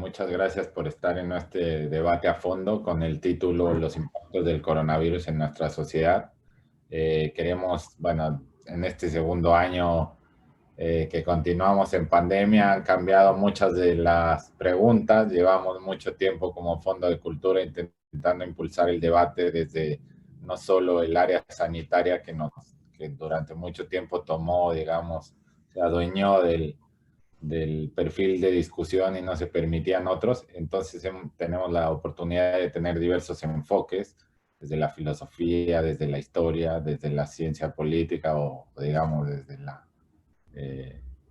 Muchas gracias por estar en este debate a fondo con el título Los impactos del coronavirus en nuestra sociedad. Queremos, bueno, en este segundo año que continuamos en pandemia, han cambiado muchas de las preguntas. Llevamos mucho tiempo como Fondo de Cultura intentando impulsar el debate desde no solo el área sanitaria que durante mucho tiempo tomó, digamos, se adueñó del perfil de discusión y no se permitían otros. Entonces tenemos la oportunidad de tener diversos enfoques, desde la filosofía, desde la historia, desde la ciencia política o digamos desde las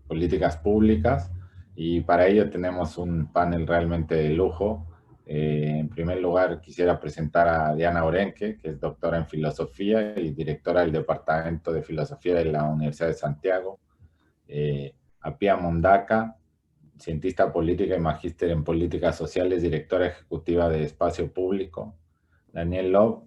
políticas públicas. Y para ello tenemos un panel realmente de lujo. En primer lugar, quisiera presentar a Diana Orenque, que es doctora en filosofía y directora del Departamento de Filosofía de la Universidad de Santiago. A Pia Mondaca, cientista política y magíster en políticas sociales, directora ejecutiva de Espacio Público. Daniel Love,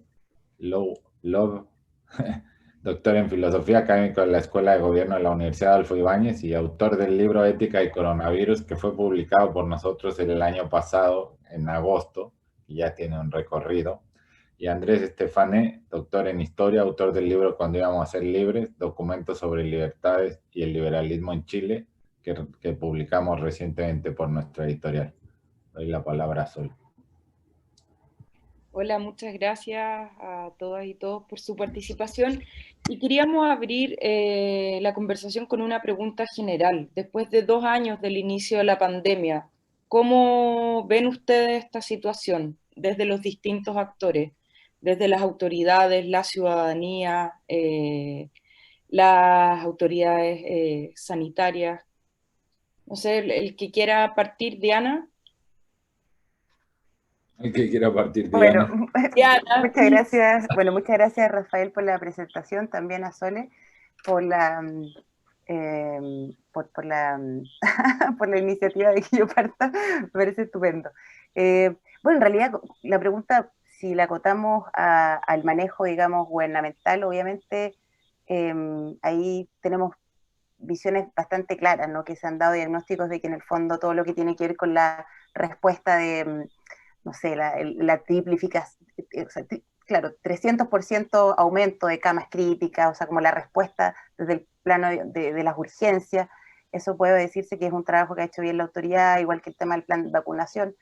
doctor en filosofía, académico de la Escuela de Gobierno de la Universidad Adolfo Ibáñez y autor del libro Ética y Coronavirus, que fue publicado por nosotros el año pasado, en agosto, y ya tiene un recorrido. Y Andrés Estefané, doctor en historia, autor del libro Cuando íbamos a ser libres, documentos sobre libertades y el liberalismo en Chile, que publicamos recientemente por nuestra editorial. Doy la palabra a Sol. Hola, muchas gracias a todas y todos por su participación. Y queríamos abrir la conversación con una pregunta general. Después de 2 años del inicio de la pandemia, ¿cómo ven ustedes esta situación desde los distintos actores, desde las autoridades, la ciudadanía, las autoridades sanitarias? No sé, el que quiera partir, Diana. ¿El que quiera partir, Bueno, Diana? Diana. muchas gracias. Bueno, muchas gracias, Rafael, por la presentación, también a Sole por la por la iniciativa de que yo parta, me parece estupendo. Bueno, en realidad la pregunta, si la acotamos al manejo, digamos, gubernamental, obviamente ahí tenemos visiones bastante claras, ¿no? Que se han dado diagnósticos de que en el fondo todo lo que tiene que ver con la respuesta de no sé, la triplificación, o sea, claro, 300% aumento de camas críticas, o sea, como la respuesta desde el plano de las urgencias, eso puede decirse que es un trabajo que ha hecho bien la autoridad, igual que el tema del plan de vacunación,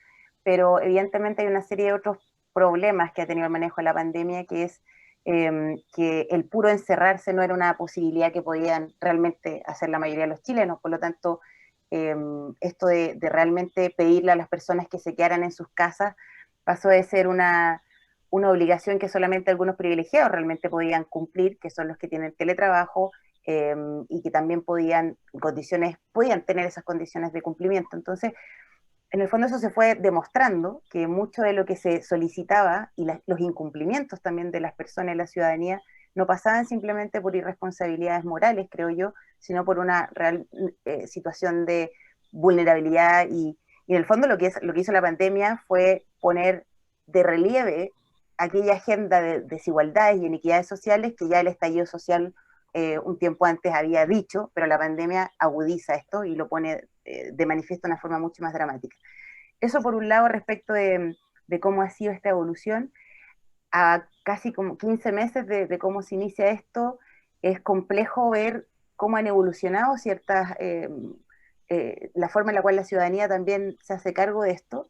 pero evidentemente hay una serie de otros problemas que ha tenido el manejo de la pandemia, que es que el puro encerrarse no era una posibilidad que podían realmente hacer la mayoría de los chilenos, por lo tanto, esto de realmente pedirle a las personas que se quedaran en sus casas pasó de ser una obligación que solamente algunos privilegiados realmente podían cumplir, que son los que tienen teletrabajo y que también podían tener esas condiciones de cumplimiento. Entonces, en el fondo eso se fue demostrando que mucho de lo que se solicitaba y los incumplimientos también de las personas y la ciudadanía no pasaban simplemente por irresponsabilidades morales, creo yo, sino por una real situación de vulnerabilidad y en el fondo lo que hizo la pandemia fue poner de relieve aquella agenda de desigualdades y inequidades sociales que ya el estallido social un tiempo antes había dicho, pero la pandemia agudiza esto y lo pone de manifiesto de una forma mucho más dramática. Eso por un lado respecto de cómo ha sido esta evolución. A casi como 15 meses de cómo se inicia esto, es complejo ver cómo han evolucionado la forma en la cual la ciudadanía también se hace cargo de esto.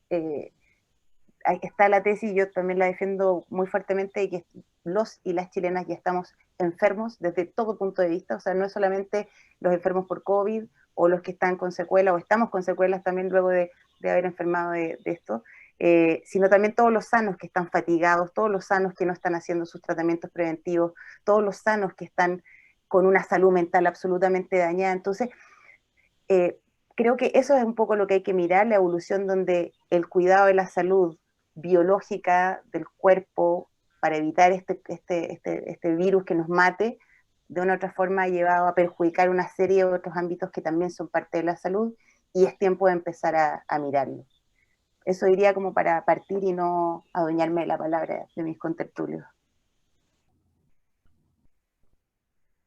Está la tesis, yo también la defiendo muy fuertemente, de que los y las chilenas ya estamos enfermos desde todo punto de vista, o sea, no es solamente los enfermos por COVID o los que están con secuelas o estamos con secuelas también luego de haber enfermado de esto, sino también todos los sanos que están fatigados, todos los sanos que no están haciendo sus tratamientos preventivos, todos los sanos que están con una salud mental absolutamente dañada. Entonces, eh, creo que eso es un poco lo que hay que mirar, la evolución donde el cuidado de la salud biológica del cuerpo para evitar este virus que nos mate, de una u otra forma ha llevado a perjudicar una serie de otros ámbitos que también son parte de la salud y es tiempo de empezar a mirarlo. Eso diría como para partir y no adueñarme de la palabra de mis contertulios.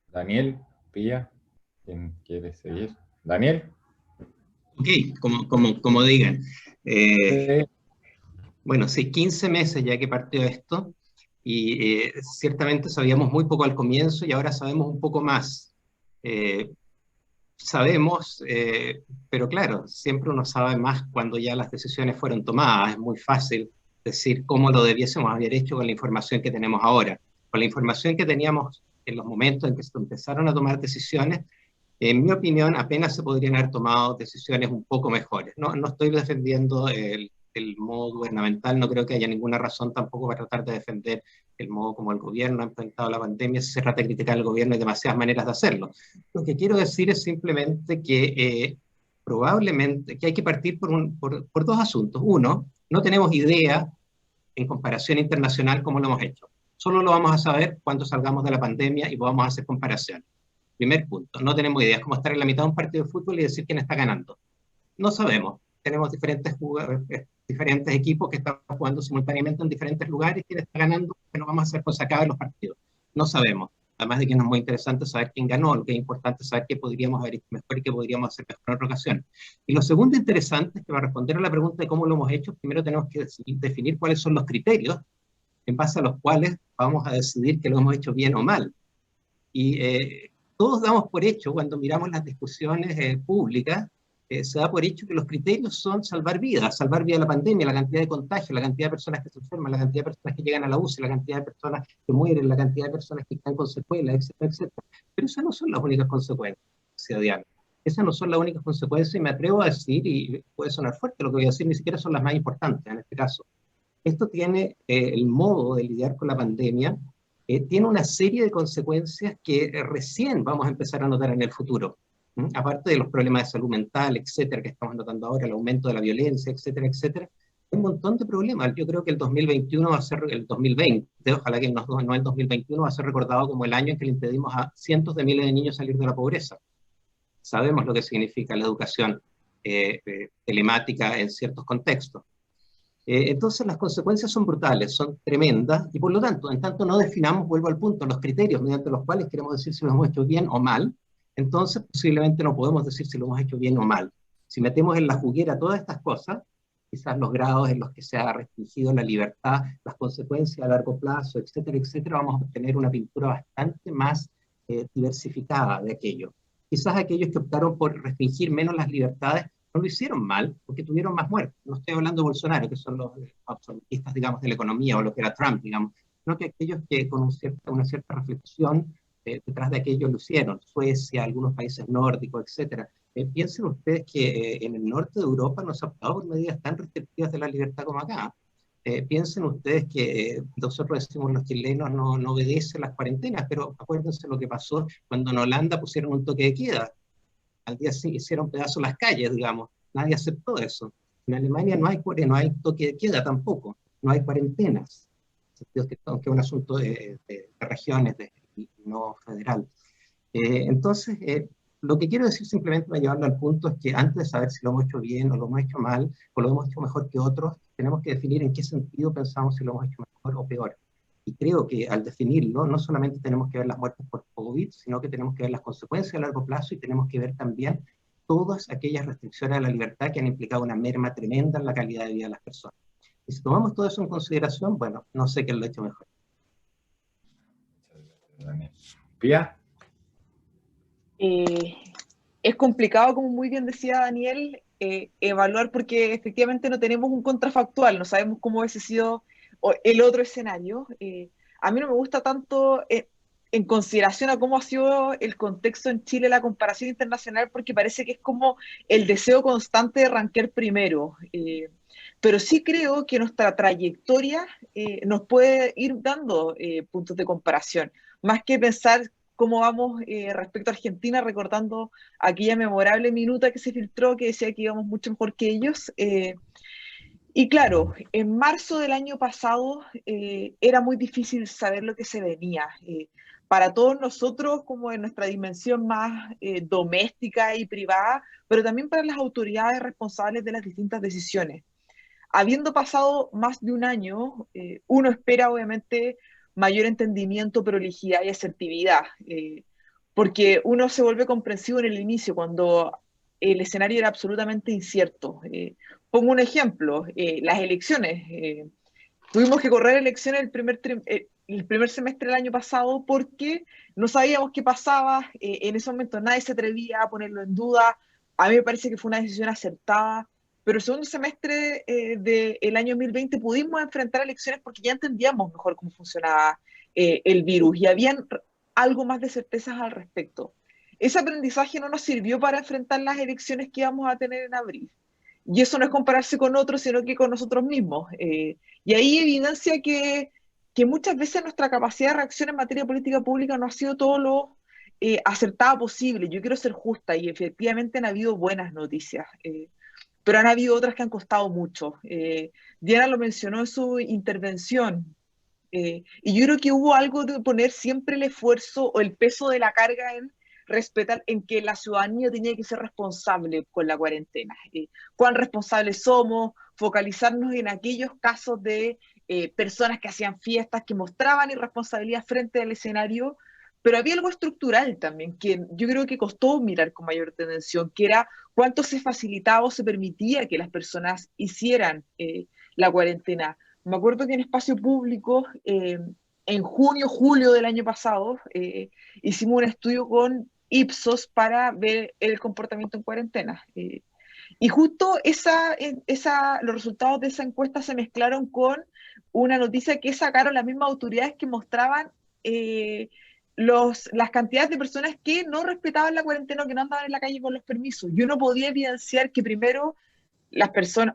Daniel, Pía, ¿quién quiere seguir? Daniel. Ok, como digan. Bueno, sí, 15 meses ya que partió esto, y ciertamente sabíamos muy poco al comienzo y ahora sabemos un poco más. Sabemos, pero claro, siempre uno sabe más cuando ya las decisiones fueron tomadas. Es muy fácil decir cómo lo debiésemos haber hecho con la información que tenemos ahora. Con la información que teníamos en los momentos en que se empezaron a tomar decisiones, en mi opinión, apenas se podrían haber tomado decisiones un poco mejores. No estoy defendiendo el modo gubernamental, no creo que haya ninguna razón tampoco para tratar de defender el modo como el gobierno ha enfrentado la pandemia. Si se trata de criticar al gobierno, hay demasiadas maneras de hacerlo. Lo que quiero decir es simplemente que probablemente que hay que partir por dos asuntos. Uno, no tenemos idea en comparación internacional cómo lo hemos hecho. Solo lo vamos a saber cuando salgamos de la pandemia y podamos hacer comparaciones. Primer punto, no tenemos idea. Es como estar en la mitad de un partido de fútbol y decir quién está ganando. No sabemos. Tenemos diferentes equipos que están jugando simultáneamente en diferentes lugares, quién está ganando, que no vamos a hacer con sacada de los partidos. No sabemos. Además de que no es muy interesante saber quién ganó, lo que es importante es saber qué podríamos haber hecho mejor y qué podríamos hacer mejor en otra ocasión. Y lo segundo interesante es que para responder a la pregunta de cómo lo hemos hecho, primero tenemos que definir cuáles son los criterios en base a los cuales vamos a decidir que lo hemos hecho bien o mal. Y todos damos por hecho, cuando miramos las discusiones públicas, se da por hecho que los criterios son salvar vidas de la pandemia, la cantidad de contagios, la cantidad de personas que se enferman, la cantidad de personas que llegan a la UCI, la cantidad de personas que mueren, la cantidad de personas que están con secuelas, etcétera, etcétera. Pero esas no son las únicas consecuencias, Diana. Esas no son las únicas consecuencias, y me atrevo a decir, y puede sonar fuerte lo que voy a decir, ni siquiera son las más importantes en este caso. Esto tiene el modo de lidiar con la pandemia, tiene una serie de consecuencias que recién vamos a empezar a notar en el futuro. Aparte de los problemas de salud mental, etcétera, que estamos notando ahora, el aumento de la violencia, etcétera, etcétera, hay un montón de problemas. Yo creo que el 2021 va a ser el 2020, ojalá que no el 2021, va a ser recordado como el año en que le impedimos a cientos de miles de niños salir de la pobreza. Sabemos lo que significa la educación telemática en ciertos contextos. Entonces las consecuencias son brutales, son tremendas, y por lo tanto, en tanto no definamos, vuelvo al punto, los criterios mediante los cuales queremos decir si lo hemos hecho bien o mal, entonces posiblemente no podemos decir si lo hemos hecho bien o mal. Si metemos en la juguera todas estas cosas, quizás los grados en los que se ha restringido la libertad, las consecuencias a largo plazo, etcétera, etcétera, vamos a obtener una pintura bastante más diversificada de aquello. Quizás aquellos que optaron por restringir menos las libertades no lo hicieron mal, porque tuvieron más muertes. No estoy hablando de Bolsonaro, que son los absolutistas, digamos, de la economía, o lo que era Trump, digamos, sino que aquellos que con una cierta reflexión detrás de aquello lo hicieron. Suecia, algunos países nórdicos, etcétera. Piensen ustedes que en el norte de Europa no se ha optado por medidas tan restrictivas de la libertad como acá. Piensen ustedes que nosotros decimos los chilenos no obedecen las cuarentenas, pero acuérdense lo que pasó cuando en Holanda pusieron un toque de queda. Al día siguiente hicieron pedazos las calles, digamos. Nadie aceptó eso. En Alemania no hay toque de queda tampoco, no hay cuarentenas, aunque es un asunto de regiones, no federal. Entonces, lo que quiero decir simplemente para llevarlo al punto es que antes de saber si lo hemos hecho bien o lo hemos hecho mal, o lo hemos hecho mejor que otros, tenemos que definir en qué sentido pensamos si lo hemos hecho mejor o peor. Y creo que al definirlo, no solamente tenemos que ver las muertes por COVID, sino que tenemos que ver las consecuencias a largo plazo, y tenemos que ver también todas aquellas restricciones a la libertad que han implicado una merma tremenda en la calidad de vida de las personas. Y si tomamos todo eso en consideración, bueno, no sé qué lo ha hecho mejor. ¿Pía? Es complicado, como muy bien decía Daniel, evaluar, porque efectivamente no tenemos un contrafactual, no sabemos cómo hubiese sido el otro escenario. A mí no me gusta tanto en consideración a cómo ha sido el contexto en Chile, la comparación internacional, porque parece que es como el deseo constante de rankear primero. Pero sí creo que nuestra trayectoria nos puede ir dando puntos de comparación, más que pensar cómo vamos respecto a Argentina, recordando aquella memorable minuta que se filtró que decía que íbamos mucho mejor que ellos. Y claro, en marzo del año pasado era muy difícil saber lo que se venía. Para todos nosotros, como en nuestra dimensión más doméstica y privada, pero también para las autoridades responsables de las distintas decisiones. Habiendo pasado más de un año, uno espera obviamente mayor entendimiento, prolijidad y asertividad, porque uno se vuelve comprensivo en el inicio, cuando el escenario era absolutamente incierto. Pongo un ejemplo, las elecciones. Tuvimos que correr elecciones el primer semestre del año pasado porque no sabíamos qué pasaba. En ese momento nadie se atrevía a ponerlo en duda. A mí me parece que fue una decisión acertada. Pero el segundo semestre del año 2020 pudimos enfrentar elecciones porque ya entendíamos mejor cómo funcionaba el virus y habían algo más de certezas al respecto. Ese aprendizaje no nos sirvió para enfrentar las elecciones que íbamos a tener en abril. Y eso no es compararse con otros, sino que con nosotros mismos. Y ahí evidencia que muchas veces nuestra capacidad de reacción en materia de política pública no ha sido todo lo acertada posible. Yo quiero ser justa y efectivamente han habido buenas noticias, pero han habido otras que han costado mucho. Diana lo mencionó en su intervención. Y yo creo que hubo algo de poner siempre el esfuerzo o el peso de la carga en respetar, en que la ciudadanía tenía que ser responsable con la cuarentena. Cuán responsables somos, focalizarnos en aquellos casos de personas que hacían fiestas, que mostraban irresponsabilidad frente al escenario, pero había algo estructural también, que yo creo que costó mirar con mayor atención, que era cuánto se facilitaba o se permitía que las personas hicieran la cuarentena. Me acuerdo que en espacio público, en junio, julio del año pasado, hicimos un estudio con Ipsos para ver el comportamiento en cuarentena. Y justo los resultados de esa encuesta se mezclaron con una noticia que sacaron las mismas autoridades que mostraban las cantidades de personas que no respetaban la cuarentena o que no andaban en la calle con los permisos. Yo no podía evidenciar que primero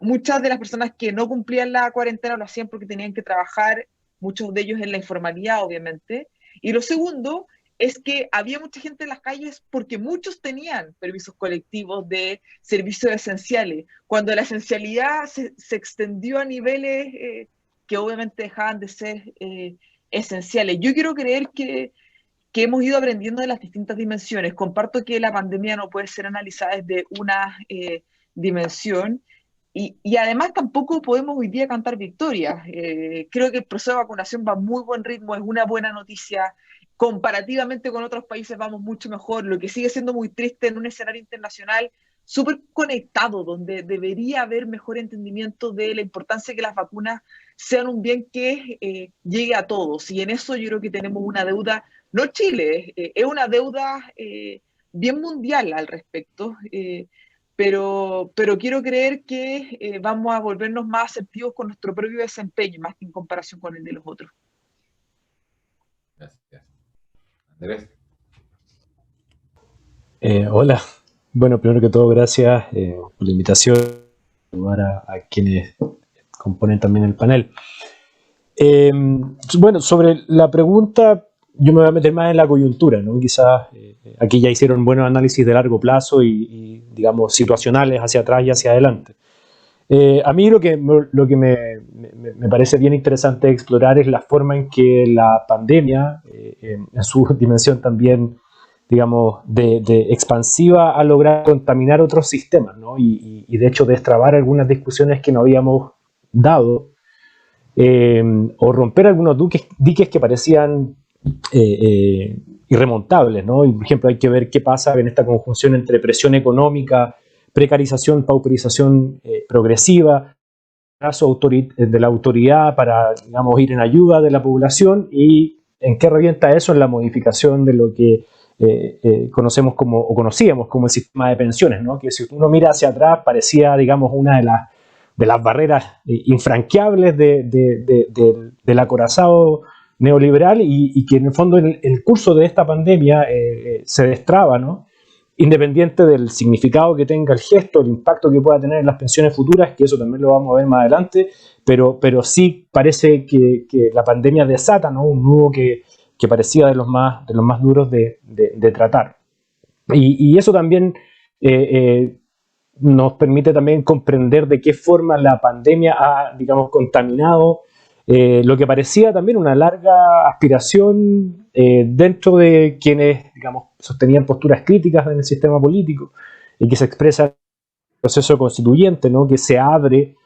muchas de las personas que no cumplían la cuarentena lo hacían porque tenían que trabajar, muchos de ellos en la informalidad, obviamente. Y lo segundo es que había mucha gente en las calles porque muchos tenían permisos colectivos de servicios esenciales, cuando la esencialidad se extendió a niveles que obviamente dejaban de ser esenciales. Yo quiero creer que hemos ido aprendiendo de las distintas dimensiones. Comparto que la pandemia no puede ser analizada desde una dimensión y además tampoco podemos hoy día cantar victorias. Creo que el proceso de vacunación va a muy buen ritmo, es una buena noticia. Comparativamente con otros países vamos mucho mejor, lo que sigue siendo muy triste en un escenario internacional súper conectado, donde debería haber mejor entendimiento de la importancia de que las vacunas sean un bien que llegue a todos. Y en eso yo creo que tenemos una deuda, no Chile, es una deuda bien mundial al respecto, pero quiero creer que vamos a volvernos más asertivos con nuestro propio desempeño, más que en comparación con el de los otros. Gracias. Andrés. Hola. Bueno, primero que todo, gracias por la invitación, a quienes componen también el panel. Bueno, sobre la pregunta, yo me voy a meter más en la coyuntura, ¿no? Quizás aquí ya hicieron buenos análisis de largo plazo y digamos, situacionales hacia atrás y hacia adelante. A mí lo que me parece bien interesante explorar es la forma en que la pandemia, en su dimensión también, digamos, de expansiva, ha logrado contaminar otros sistemas, ¿no? Y de hecho destrabar algunas discusiones que no habíamos dado, o romper algunos diques que parecían irremontables, ¿no? Y por ejemplo hay que ver qué pasa en esta conjunción entre presión económica, precarización, pauperización progresiva, caso de la autoridad para, digamos, ir en ayuda de la población, y en qué revienta eso en la modificación de lo que conocíamos como el sistema de pensiones, ¿no? Que si uno mira hacia atrás parecía, digamos, una de las barreras infranqueables del acorazado neoliberal, y que en el fondo en el curso de esta pandemia se destraba, ¿no? Independiente del significado que tenga el gesto, el impacto que pueda tener en las pensiones futuras, que eso también lo vamos a ver más adelante, pero sí parece que la pandemia desata, ¿no? Un nudo que parecía de los más duros de tratar. Y eso también nos permite también comprender de qué forma la pandemia ha, digamos, contaminado lo que parecía también una larga aspiración dentro de quienes, digamos, sostenían posturas críticas en el sistema político, y que se expresa en el proceso constituyente, ¿no? Que se abre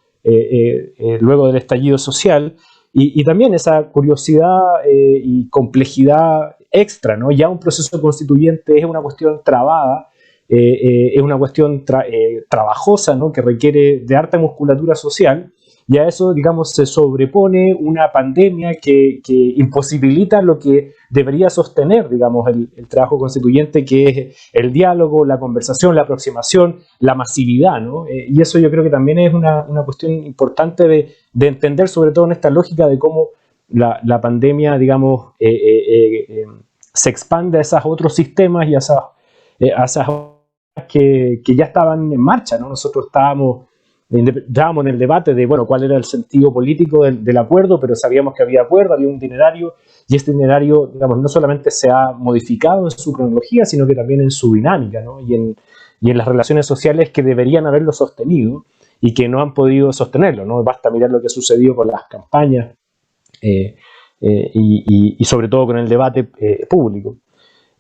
luego del estallido social, y también esa curiosidad y complejidad extra, ¿no? Ya un proceso constituyente es una cuestión trabada, es una cuestión trabajosa, ¿no? Que requiere de harta musculatura social, y a eso, digamos, se sobrepone una pandemia que imposibilita lo que debería sostener, digamos, el trabajo constituyente, que es el diálogo, la conversación, la aproximación, la masividad, ¿no? Y eso yo creo que también es una cuestión importante de entender, sobre todo en esta lógica de cómo la pandemia, digamos, se expande a esos otros sistemas y a esas que ya estaban en marcha, ¿no? Nosotros estábamos en el debate de, bueno, cuál era el sentido político del acuerdo, pero sabíamos que había acuerdo, había un itinerario, y este itinerario, digamos, no solamente se ha modificado en su cronología, sino que también en su dinámica, ¿no? Y en las relaciones sociales que deberían haberlo sostenido y que no han podido sostenerlo, ¿no? Basta mirar lo que ha sucedido con las campañas y sobre todo con el debate público.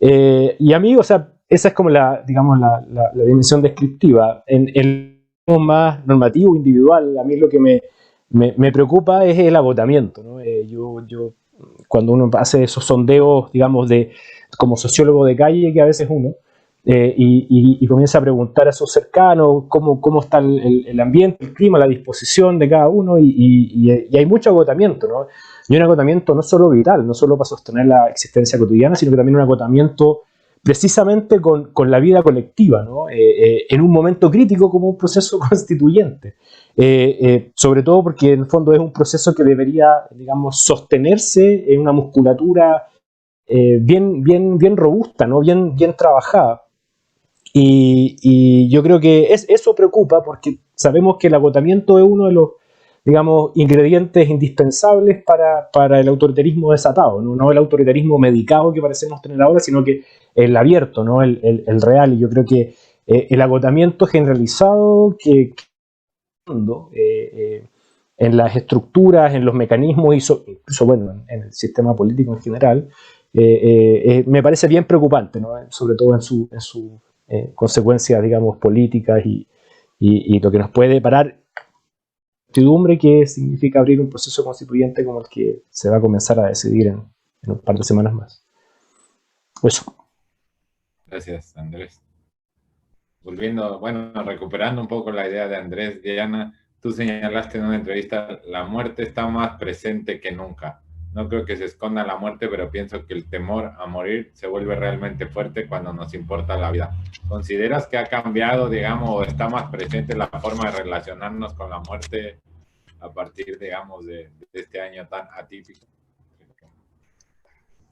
Y a mí, o sea, esa es como digamos, la dimensión descriptiva. En el más normativo, individual, a mí lo que me preocupa es el agotamiento, ¿no? Yo, cuando uno hace esos sondeos, digamos, como sociólogo de calle, que a veces uno, y comienza a preguntar a sus cercanos cómo está el ambiente, el clima, la disposición de cada uno, y hay mucho agotamiento, ¿no? Y un agotamiento no solo vital, no solo para sostener la existencia cotidiana, sino que también un agotamiento precisamente con la vida colectiva, ¿no? En un momento crítico como un proceso constituyente. Sobre todo porque en el fondo es un proceso que debería, digamos, sostenerse en una musculatura bien robusta, ¿no? Bien trabajada. Y yo creo que eso preocupa, porque sabemos que el agotamiento es uno de los, digamos, ingredientes indispensables para el autoritarismo desatado, ¿no? No el autoritarismo medicado que parecemos tener ahora, sino que el abierto, ¿no? El real. Y yo creo que el agotamiento generalizado que en las estructuras, en los mecanismos, incluso bueno, en el sistema político en general, me parece bien preocupante, ¿no? Sobre todo en su consecuencias, digamos, políticas y lo que nos puede parar incertidumbre que significa abrir un proceso constituyente como el que se va a comenzar a decidir en un par de semanas más. Eso. Gracias, Andrés. Volviendo, bueno, recuperando un poco la idea de Andrés, Diana, tú señalaste en una entrevista, la muerte está más presente que nunca. No creo que se esconda la muerte, pero pienso que el temor a morir se vuelve realmente fuerte cuando nos importa la vida. ¿Consideras que ha cambiado, digamos, o está más presente la forma de relacionarnos con la muerte a partir, digamos, de este año tan atípico?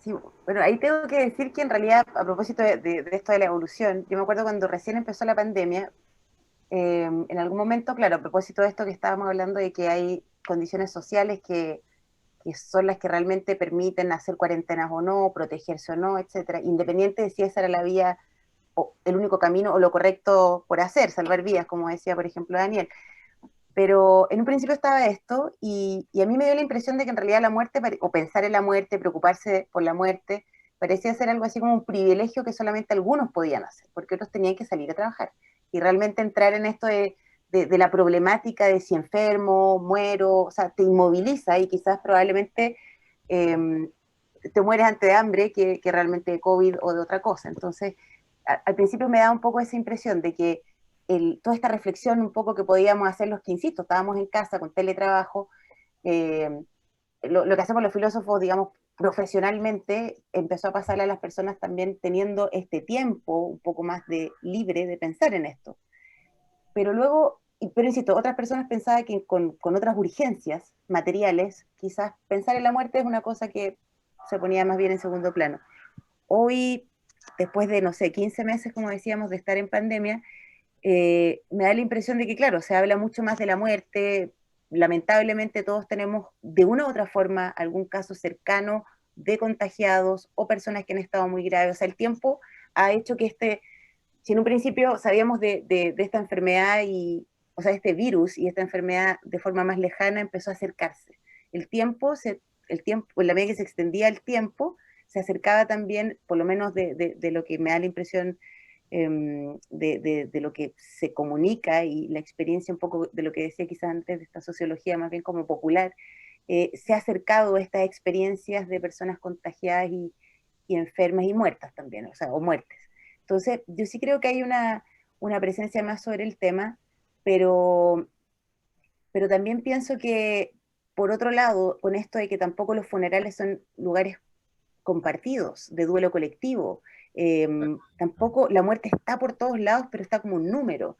Sí, bueno, ahí tengo que decir que en realidad, a propósito de esto de la evolución, yo me acuerdo cuando recién empezó la pandemia, en algún momento, claro, a propósito de esto que estábamos hablando de que hay condiciones sociales que son las que realmente permiten hacer cuarentenas o no, protegerse o no, etcétera, independiente de si esa era la vía, o el único camino o lo correcto por hacer, salvar vidas, como decía, por ejemplo, Daniel. Pero en un principio estaba esto, y a mí me dio la impresión de que en realidad la muerte, o pensar en la muerte, preocuparse por la muerte, parecía ser algo así como un privilegio que solamente algunos podían hacer, porque otros tenían que salir a trabajar. Y realmente entrar en esto de la problemática de si enfermo, muero, o sea, te inmoviliza y quizás probablemente te mueres antes de hambre que realmente de COVID o de otra cosa. Entonces, al principio me da un poco esa impresión de que toda esta reflexión un poco que podíamos hacer los que, insisto, estábamos en casa con teletrabajo, lo que hacemos los filósofos, digamos, profesionalmente, empezó a pasarle a las personas también teniendo este tiempo un poco más libre de pensar en esto. Pero luego, pero insisto, otras personas pensaban que con otras urgencias materiales, quizás pensar en la muerte es una cosa que se ponía más bien en segundo plano. Hoy, después de, no sé, 15 meses, como decíamos, de estar en pandemia, me da la impresión de que, claro, se habla mucho más de la muerte. Lamentablemente todos tenemos de una u otra forma algún caso cercano de contagiados o personas que han estado muy graves. O sea, el tiempo ha hecho que si en un principio sabíamos de esta enfermedad o sea, este virus y esta enfermedad de forma más lejana empezó a acercarse. El tiempo, en la medida que se extendía el tiempo, se acercaba también, por lo menos de lo que me da la impresión de lo que se comunica y la experiencia un poco de lo que decía quizás antes de esta sociología más bien como popular, se ha acercado a estas experiencias de personas contagiadas y enfermas y muertas también, o sea, o muertes. Entonces, yo sí creo que hay una presencia más sobre el tema, pero también pienso que, por otro lado, con esto de que tampoco los funerales son lugares compartidos, de duelo colectivo, tampoco la muerte está por todos lados, pero está como un número.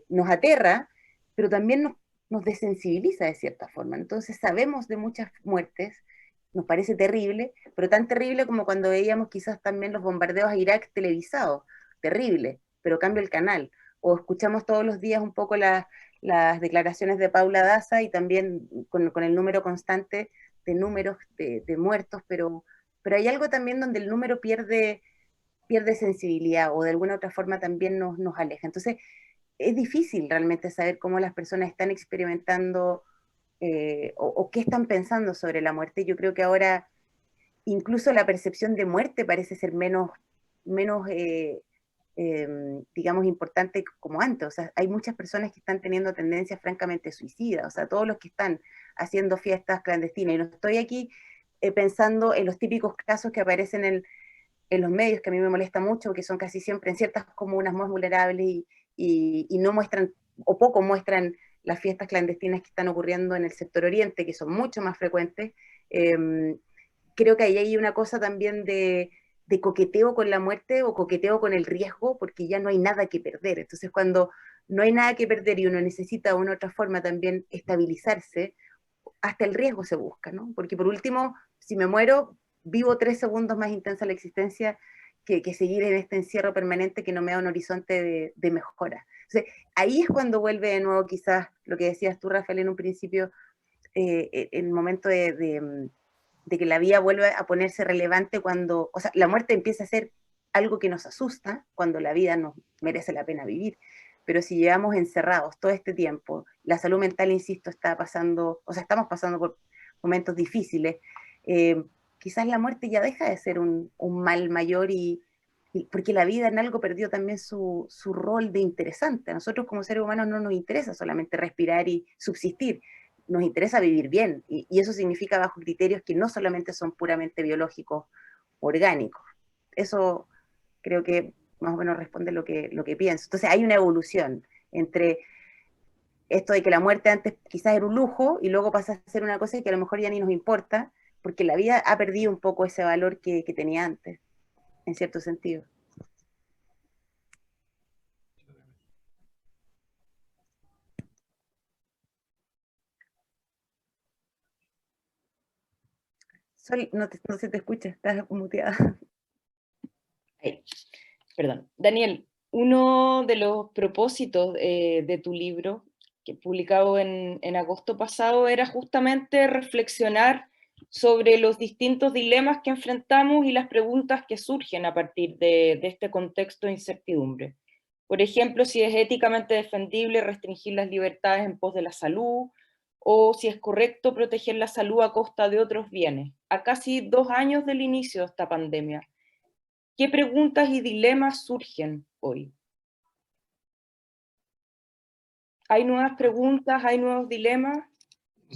Nos aterra, pero también nos desensibiliza de cierta forma. Entonces sabemos de muchas muertes, nos parece terrible, pero tan terrible como cuando veíamos quizás también los bombardeos a Irak televisados, terrible, pero cambio el canal. O escuchamos todos los días un poco las declaraciones de Paula Daza y también con el número constante de números de muertos, pero hay algo también donde el número pierde sensibilidad o de alguna otra forma también nos aleja. Entonces, es difícil realmente saber cómo las personas están experimentando o qué están pensando sobre la muerte. Yo creo que ahora incluso la percepción de muerte parece ser menos digamos, importante como antes. O sea, hay muchas personas que están teniendo tendencias francamente suicidas. O sea, todos los que están haciendo fiestas clandestinas. Y no estoy aquí pensando en los típicos casos que aparecen en los medios, que a mí me molesta mucho, que son casi siempre en ciertas comunas más vulnerables y no muestran, o poco muestran las fiestas clandestinas que están ocurriendo en el sector oriente, que son mucho más frecuentes. Creo que ahí hay una cosa también de coqueteo con la muerte o coqueteo con el riesgo, porque ya no hay nada que perder. Entonces, cuando no hay nada que perder y uno necesita de una u otra forma también estabilizarse, hasta el riesgo se busca, ¿no? Porque por último, si me muero, vivo 3 segundos más intensa la existencia que seguir en este encierro permanente que no me da un horizonte de mejora. Entonces, ahí es cuando vuelve de nuevo quizás lo que decías tú, Rafael, en un principio, el momento de que la vida vuelve a ponerse relevante cuando, o sea, la muerte empieza a ser algo que nos asusta cuando la vida nos merece la pena vivir. Pero si llevamos encerrados todo este tiempo, la salud mental, insisto, está pasando, o sea, estamos pasando por momentos difíciles, quizás la muerte ya deja de ser un mal mayor porque la vida en algo perdió también su rol de interesante. A nosotros como seres humanos no nos interesa solamente respirar y subsistir, nos interesa vivir bien, y eso significa bajo criterios que no solamente son puramente biológicos, orgánicos. Eso creo que más o menos responde lo que pienso. Entonces hay una evolución entre esto de que la muerte antes quizás era un lujo y luego pasa a ser una cosa que a lo mejor ya ni nos importa, porque la vida ha perdido un poco ese valor que tenía antes, en cierto sentido. Sol, no se te escucha, estás muteada. Ay, perdón. Daniel, uno de los propósitos de tu libro, que publicado en agosto pasado, era justamente reflexionar sobre los distintos dilemas que enfrentamos y las preguntas que surgen a partir de este contexto de incertidumbre. Por ejemplo, si es éticamente defendible restringir las libertades en pos de la salud, o si es correcto proteger la salud a costa de otros bienes. A casi 2 años del inicio de esta pandemia, ¿qué preguntas y dilemas surgen hoy? ¿Hay nuevas preguntas? ¿Hay nuevos dilemas?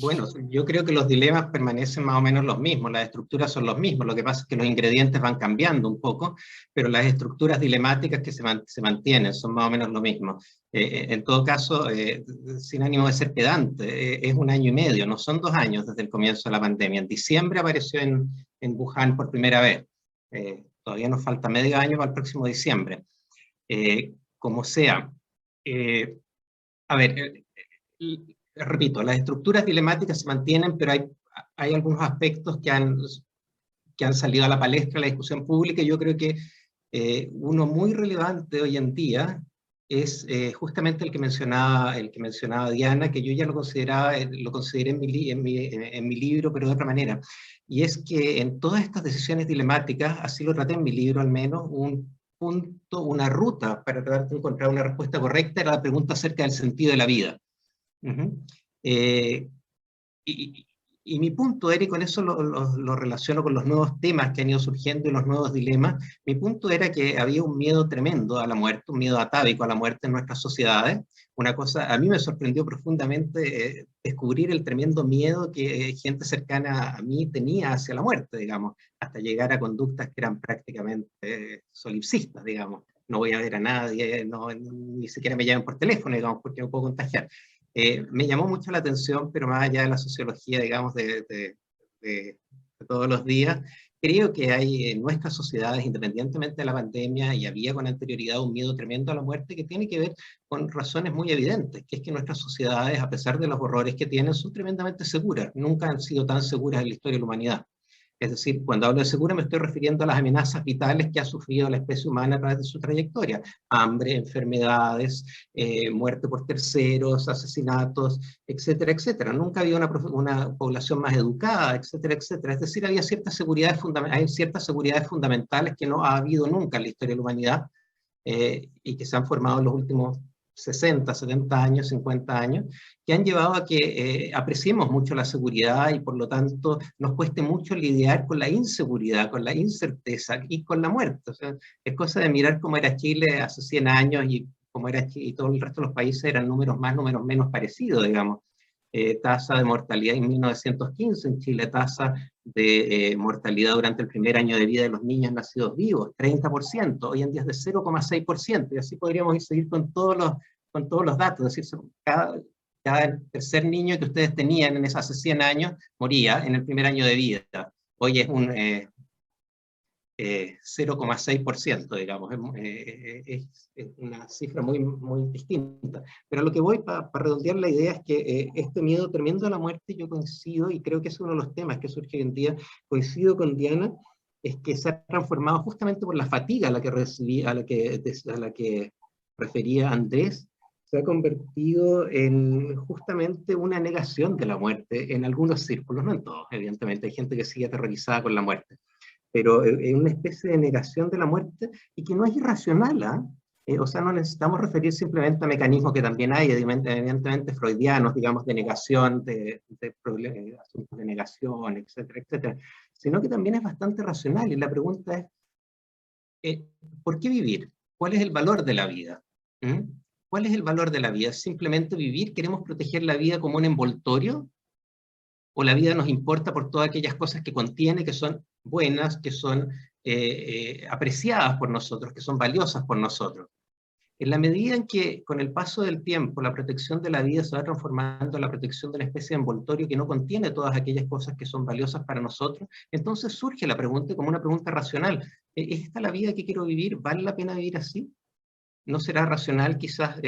Bueno, yo creo que los dilemas permanecen más o menos los mismos, las estructuras son los mismos, lo que pasa es que los ingredientes van cambiando un poco, pero las estructuras dilemáticas que se mantienen son más o menos lo mismo. En todo caso, sin ánimo de ser pedante, es 1 año y medio, no son 2 años desde el comienzo de la pandemia. En diciembre apareció en Wuhan por primera vez. Todavía nos falta medio año para el próximo diciembre. Como sea, a ver, repito, las estructuras dilemáticas se mantienen, pero hay algunos aspectos que han salido a la palestra de la discusión pública, y yo creo que uno muy relevante hoy en día es justamente el que mencionaba Diana, que yo ya lo consideré en mi libro, pero de otra manera, y es que en todas estas decisiones dilemáticas, así lo traté en mi libro al menos, un punto, una ruta para tratar de encontrar una respuesta correcta era la pregunta acerca del sentido de la vida. Uh-huh. y mi punto era, y con eso lo relaciono con los nuevos temas que han ido surgiendo y los nuevos dilemas, mi punto era que había un miedo tremendo a la muerte, un miedo atávico a la muerte en nuestras sociedades. Una cosa, a mí me sorprendió profundamente descubrir el tremendo miedo que gente cercana a mí tenía hacia la muerte, digamos, hasta llegar a conductas que eran prácticamente solipsistas, digamos. No voy a ver a nadie, no, ni siquiera me llamen por teléfono, digamos, porque me puedo contagiar. Me llamó mucho la atención, pero más allá de la sociología, digamos, de todos los días, creo que hay en nuestras sociedades, independientemente de la pandemia, y había con anterioridad un miedo tremendo a la muerte que tiene que ver con razones muy evidentes, que es que nuestras sociedades, a pesar de los horrores que tienen, son tremendamente seguras, nunca han sido tan seguras en la historia de la humanidad. Es decir, cuando hablo de segura me estoy refiriendo a las amenazas vitales que ha sufrido la especie humana a través de su trayectoria. Hambre, enfermedades, muerte por terceros, asesinatos, etcétera, etcétera. Nunca había una población más educada, etcétera, etcétera. Es decir, hay ciertas seguridades fundamentales que no ha habido nunca en la historia de la humanidad y que se han formado en los últimos 60, 70 años, 50 años, que han llevado a que apreciemos mucho la seguridad y por lo tanto nos cueste mucho lidiar con la inseguridad, con la incerteza y con la muerte. O sea, es cosa de mirar cómo era Chile hace 100 años y cómo era Chile, y todo el resto de los países eran números más, números menos parecidos, digamos. Tasa de mortalidad en 1915 en Chile, tasa de mortalidad durante el primer año de vida de los niños nacidos vivos, 30%, hoy en día es de 0,6%, y así podríamos seguir con todos los datos, es decir, cada tercer niño que ustedes tenían hace 100 años moría en el primer año de vida, hoy es un 0,6%, digamos, es una cifra muy, muy distinta. Pero a lo que voy, para redondear la idea, es que este miedo tremendo a la muerte, yo coincido, y creo que es uno de los temas que surge hoy en día, coincido con Diana, es que se ha transformado justamente por la fatiga a la que refería Andrés, se ha convertido en justamente una negación de la muerte en algunos círculos, no en todos, evidentemente, hay gente que sigue aterrorizada con la muerte, pero es una especie de negación de la muerte y que no es irracional, o sea, no necesitamos referir simplemente a mecanismos que también hay, evidentemente freudianos, digamos, de negación, de asuntos de negación, etcétera, etcétera, sino que también es bastante racional, y la pregunta es, ¿por qué vivir? ¿Cuál es el valor de la vida? ¿Cuál es el valor de la vida? ¿Simplemente vivir? ¿Queremos proteger la vida como un envoltorio? ¿O la vida nos importa por todas aquellas cosas que contiene, que son buenas, que son apreciadas por nosotros, que son valiosas por nosotros? En la medida en que con el paso del tiempo la protección de la vida se va transformando en la protección de una especie de envoltorio que no contiene todas aquellas cosas que son valiosas para nosotros, entonces surge la pregunta como una pregunta racional. ¿Es esta la vida que quiero vivir? ¿Vale la pena vivir así? ¿No será racional quizás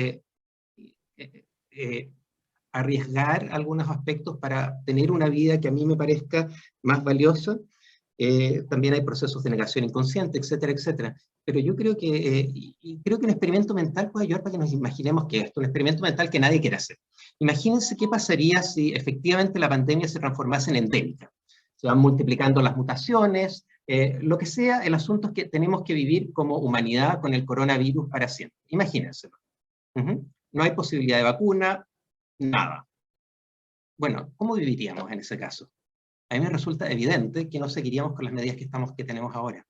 arriesgar algunos aspectos para tener una vida que a mí me parezca más valiosa? También hay procesos de negación inconsciente, etcétera, etcétera. Pero yo creo que un experimento mental puede ayudar para que nos imaginemos que esto, un experimento mental que nadie quiere hacer. Imagínense qué pasaría si efectivamente la pandemia se transformase en endémica. Se van multiplicando las mutaciones, lo que sea, el asunto es que tenemos que vivir como humanidad con el coronavirus para siempre. Imagínenselo. No hay posibilidad de vacuna, nada. Bueno, ¿cómo viviríamos en ese caso? A mí me resulta evidente que no seguiríamos con las medidas que tenemos ahora.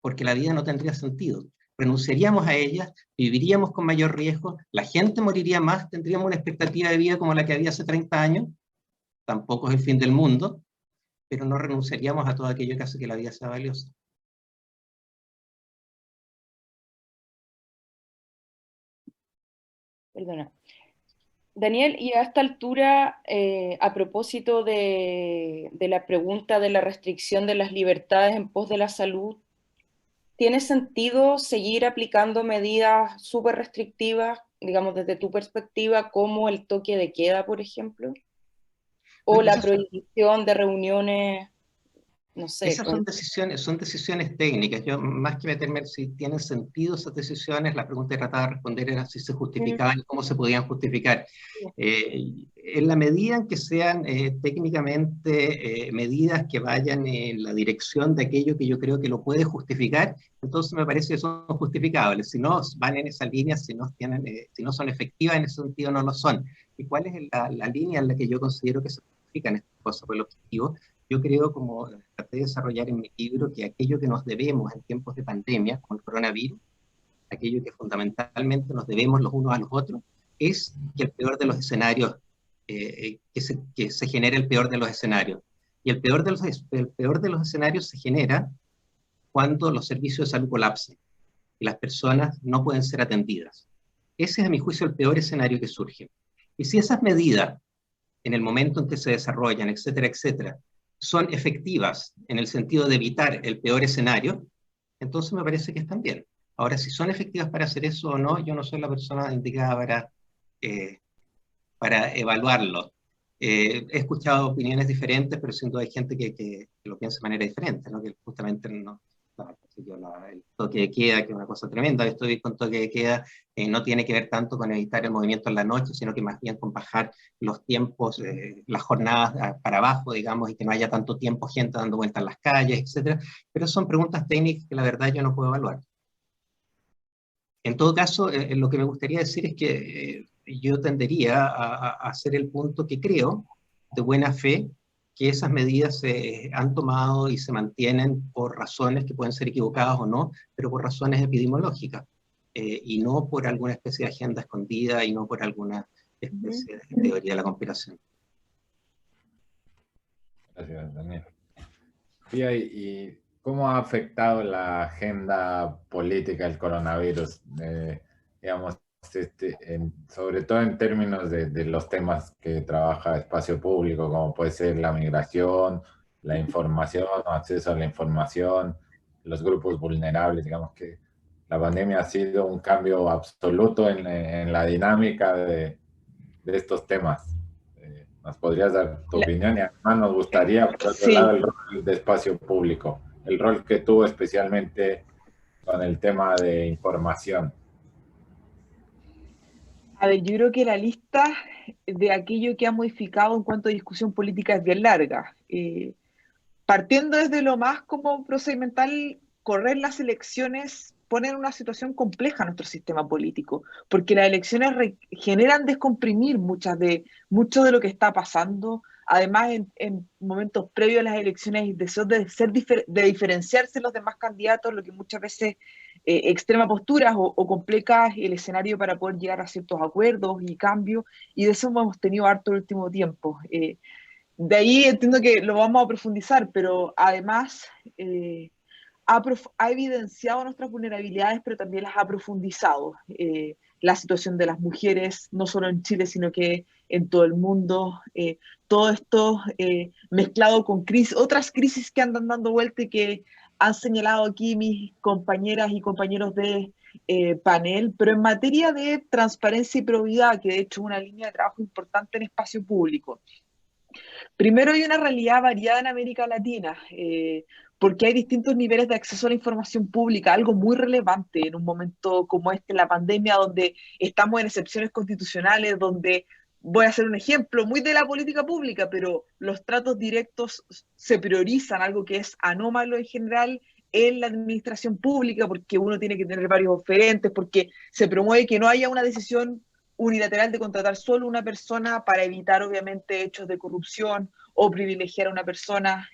Porque la vida no tendría sentido. Renunciaríamos a ellas, viviríamos con mayor riesgo, la gente moriría más, tendríamos una expectativa de vida como la que había hace 30 años, tampoco es el fin del mundo, pero no renunciaríamos a todo aquello que hace que la vida sea valiosa. Perdona. Daniel, y a esta altura, a propósito de la pregunta de la restricción de las libertades en pos de la salud, ¿tiene sentido seguir aplicando medidas súper restrictivas, digamos, desde tu perspectiva, como el toque de queda, por ejemplo? O Bueno, la prohibición de reuniones, no sé. Esas son decisiones técnicas. Yo, más que meterme si tienen sentido esas decisiones, la pregunta que trataba de responder era si se justificaban y cómo se podían justificar. En la medida en que sean técnicamente medidas que vayan en la dirección de aquello que yo creo que lo puede justificar, entonces me parece que son justificables. Si no van en esa línea, si no son efectivas en ese sentido, no lo son. ¿Y cuál es la línea en la que yo considero que se explican estas cosas por el objetivo. Yo creo, como traté de desarrollar en mi libro, que aquello que nos debemos en tiempos de pandemia, como el coronavirus, aquello que fundamentalmente nos debemos los unos a los otros, es que el peor de los escenarios, que se genere el peor de los escenarios. Y el peor de los escenarios se genera cuando los servicios de salud colapsan y las personas no pueden ser atendidas. Ese es, a mi juicio, el peor escenario que surge. Y si esas medidas, en el momento en que se desarrollan, etcétera, etcétera, son efectivas en el sentido de evitar el peor escenario, entonces me parece que están bien. Ahora, si son efectivas para hacer eso o no, yo no soy la persona indicada para evaluarlo. He escuchado opiniones diferentes, pero sin duda hay gente que lo piensa de manera diferente, ¿no? Que justamente el toque de queda, que es una cosa tremenda, esto de con toque de queda no tiene que ver tanto con evitar el movimiento en la noche, sino que más bien con bajar los tiempos, las jornadas para abajo, digamos, y que no haya tanto tiempo gente dando vueltas en las calles, etc. Pero son preguntas técnicas que la verdad yo no puedo evaluar. En todo caso, lo que me gustaría decir es que yo tendería a hacer el punto que creo, de buena fe, que esas medidas se han tomado y se mantienen por razones que pueden ser equivocadas o no, pero por razones epidemiológicas, y no por alguna especie de agenda escondida y no por alguna especie de teoría de la conspiración. Gracias, Daniel. ¿Y cómo ha afectado la agenda política el coronavirus? Digamos, sobre todo en términos de los temas que trabaja Espacio Público, como puede ser la migración, la información, acceso a la información, los grupos vulnerables. Digamos que la pandemia ha sido un cambio absoluto en la dinámica de estos temas. ¿Nos podrías dar tu opinión? Y además nos gustaría, por otro lado, el rol de Espacio Público, el rol que tuvo especialmente con el tema de información. A ver, yo creo que la lista de aquello que ha modificado en cuanto a discusión política es bien larga. Partiendo desde lo más como procedimental, correr las elecciones pone en una situación compleja a nuestro sistema político, porque las elecciones generan descomprimir mucho de lo que está pasando. Además, en momentos previos a las elecciones, deseos de diferenciarse de los demás candidatos, lo que muchas veces extrema posturas o complica el escenario para poder llegar a ciertos acuerdos y cambios, y de eso hemos tenido harto el último tiempo. De ahí entiendo que lo vamos a profundizar, pero además ha evidenciado nuestras vulnerabilidades, pero también las ha profundizado. La situación de las mujeres, no solo en Chile, sino que en todo el mundo. Todo esto mezclado con otras crisis que andan dando vuelta y que han señalado aquí mis compañeras y compañeros de panel, pero en materia de transparencia y probidad, que de hecho es una línea de trabajo importante en Espacio Público. Primero, hay una realidad variada en América Latina, porque hay distintos niveles de acceso a la información pública, algo muy relevante en un momento como este, la pandemia, donde estamos en excepciones constitucionales, donde, voy a hacer un ejemplo muy de la política pública, pero los tratos directos se priorizan, algo que es anómalo en general en la administración pública, porque uno tiene que tener varios oferentes, porque se promueve que no haya una decisión unilateral de contratar solo una persona para evitar, obviamente, hechos de corrupción o privilegiar a una persona.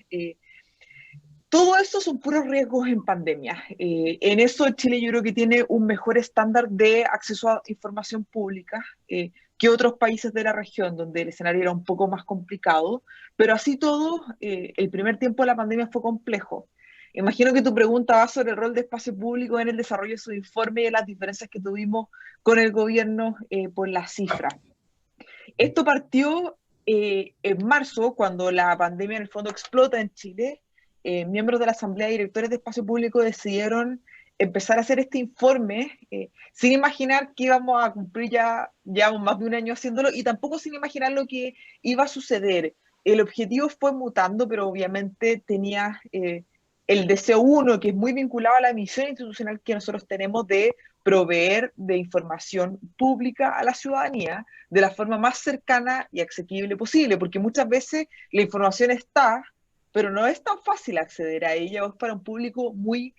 Todo eso son puros riesgos en pandemia. En eso Chile yo creo que tiene un mejor estándar de acceso a información pública que otros países de la región, donde el escenario era un poco más complicado, pero así todo, el primer tiempo de la pandemia fue complejo. Imagino que tu pregunta va sobre el rol de Espacio Público en el desarrollo de su informe y las diferencias que tuvimos con el gobierno por las cifras. Esto partió en marzo, cuando la pandemia en el fondo explota en Chile. Miembros de la Asamblea de Directores de Espacio Público decidieron empezar a hacer este informe sin imaginar que íbamos a cumplir ya más de un año haciéndolo y tampoco sin imaginar lo que iba a suceder. El objetivo fue mutando, pero obviamente tenía el deseo uno, que es muy vinculado a la misión institucional que nosotros tenemos de proveer de información pública a la ciudadanía de la forma más cercana y asequible posible, porque muchas veces la información está, pero no es tan fácil acceder a ella, o es para un público muy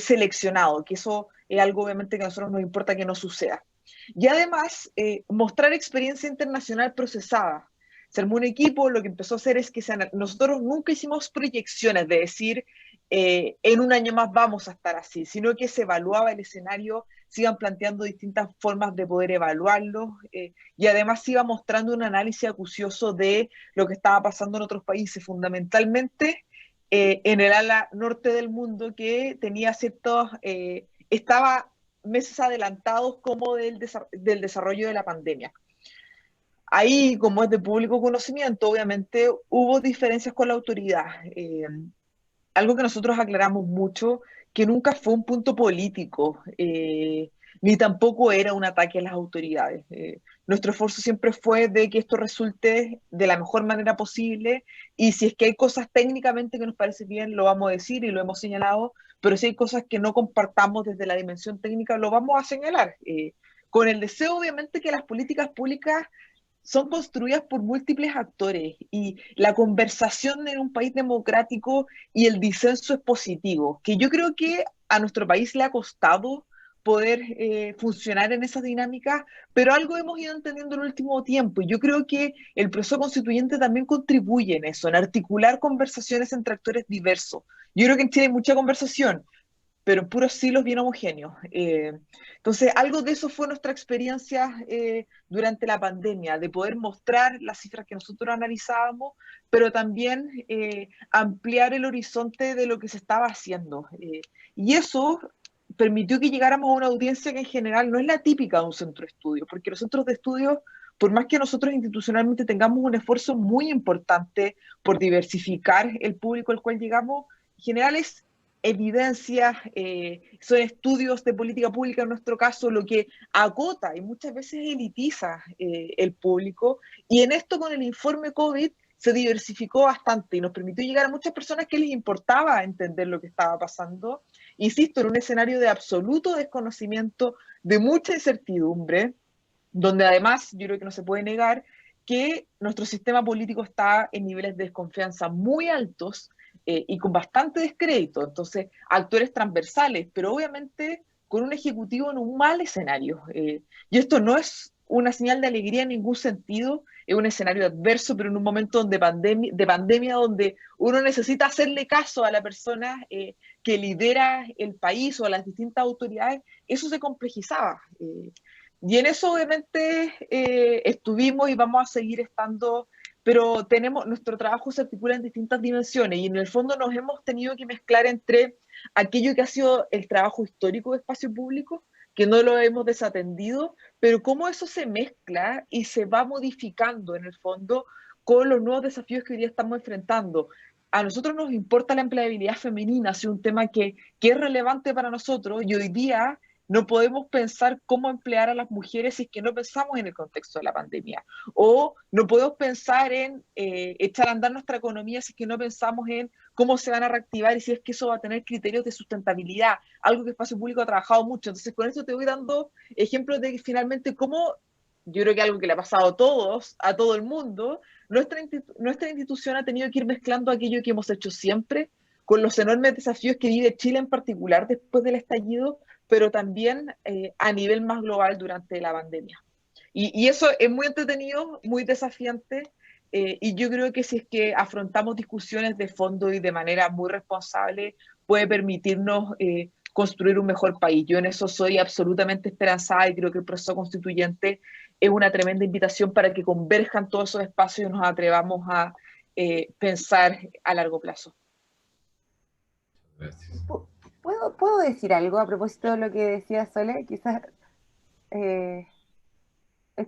seleccionado, que eso es algo obviamente que a nosotros nos importa que no suceda. Y además, mostrar experiencia internacional procesada. se armó un equipo, lo que empezó a hacer es que nosotros nunca hicimos proyecciones de decir, en un año más vamos a estar así, sino que se evaluaba el escenario, se iban planteando distintas formas de poder evaluarlo, y además se iba mostrando un análisis acucioso de lo que estaba pasando en otros países, fundamentalmente en el ala norte del mundo, que tenía ciertos, estaba meses adelantados como del desarrollo de la pandemia. Ahí, como es de público conocimiento, obviamente hubo diferencias con la autoridad. Algo que nosotros aclaramos mucho, que nunca fue un punto político, ni tampoco era un ataque a las autoridades. Nuestro esfuerzo siempre fue de que esto resulte de la mejor manera posible, y si es que hay cosas técnicamente que nos parecen bien, lo vamos a decir y lo hemos señalado, pero si hay cosas que no compartamos desde la dimensión técnica, lo vamos a señalar, con el deseo obviamente que las políticas públicas son construidas por múltiples actores, y la conversación en un país democrático y el disenso es positivo, que yo creo que a nuestro país le ha costado poder funcionar en esas dinámicas, pero algo hemos ido entendiendo en el último tiempo, y yo creo que el proceso constituyente también contribuye en eso, en articular conversaciones entre actores diversos. Yo creo que en Chile hay mucha conversación, pero en puros silos bien homogéneos. Entonces, algo de eso fue nuestra experiencia durante la pandemia, de poder mostrar las cifras que nosotros analizábamos, pero también ampliar el horizonte de lo que se estaba haciendo. Y eso permitió que llegáramos a una audiencia que en general no es la típica de un centro de estudio, porque los centros de estudio, por más que nosotros institucionalmente tengamos un esfuerzo muy importante por diversificar el público al cual llegamos, en general es evidencias, son estudios de política pública en nuestro caso, lo que acota y muchas veces elitiza el público, y en esto con el informe COVID se diversificó bastante y nos permitió llegar a muchas personas que les importaba entender lo que estaba pasando, insisto, en un escenario de absoluto desconocimiento, de mucha incertidumbre, donde además yo creo que no se puede negar que nuestro sistema político está en niveles de desconfianza muy altos, y con bastante descrédito. Entonces, actores transversales, pero obviamente con un ejecutivo en un mal escenario. Y esto no es una señal de alegría en ningún sentido, es un escenario adverso, pero en un momento de pandemia donde uno necesita hacerle caso a la persona que lidera el país o a las distintas autoridades, eso se complejizaba. Y en eso obviamente estuvimos y vamos a seguir estando, pero nuestro trabajo se articula en distintas dimensiones, y en el fondo nos hemos tenido que mezclar entre aquello que ha sido el trabajo histórico de espacio público, que no lo hemos desatendido, pero cómo eso se mezcla y se va modificando en el fondo con los nuevos desafíos que hoy día estamos enfrentando. A nosotros nos importa la empleabilidad femenina, es un tema que es relevante para nosotros, y hoy día no podemos pensar cómo emplear a las mujeres si es que no pensamos en el contexto de la pandemia. O no podemos pensar en echar a andar nuestra economía si es que no pensamos en cómo se van a reactivar y si es que eso va a tener criterios de sustentabilidad, algo que Espacio Público ha trabajado mucho. Entonces, con eso te voy dando ejemplos de finalmente cómo, yo creo que algo que le ha pasado a todos, a todo el mundo, nuestra institución ha tenido que ir mezclando aquello que hemos hecho siempre con los enormes desafíos que vive Chile en particular después del estallido, pero también a nivel más global durante la pandemia. Y eso es muy entretenido, muy desafiante, y yo creo que si es que afrontamos discusiones de fondo y de manera muy responsable, puede permitirnos construir un mejor país. Yo en eso soy absolutamente esperanzada, y creo que el proceso constituyente es una tremenda invitación para que converjan todos esos espacios y nos atrevamos a pensar a largo plazo. Gracias. ¿Puedo decir algo a propósito de lo que decía Sole? Quizás, ¿es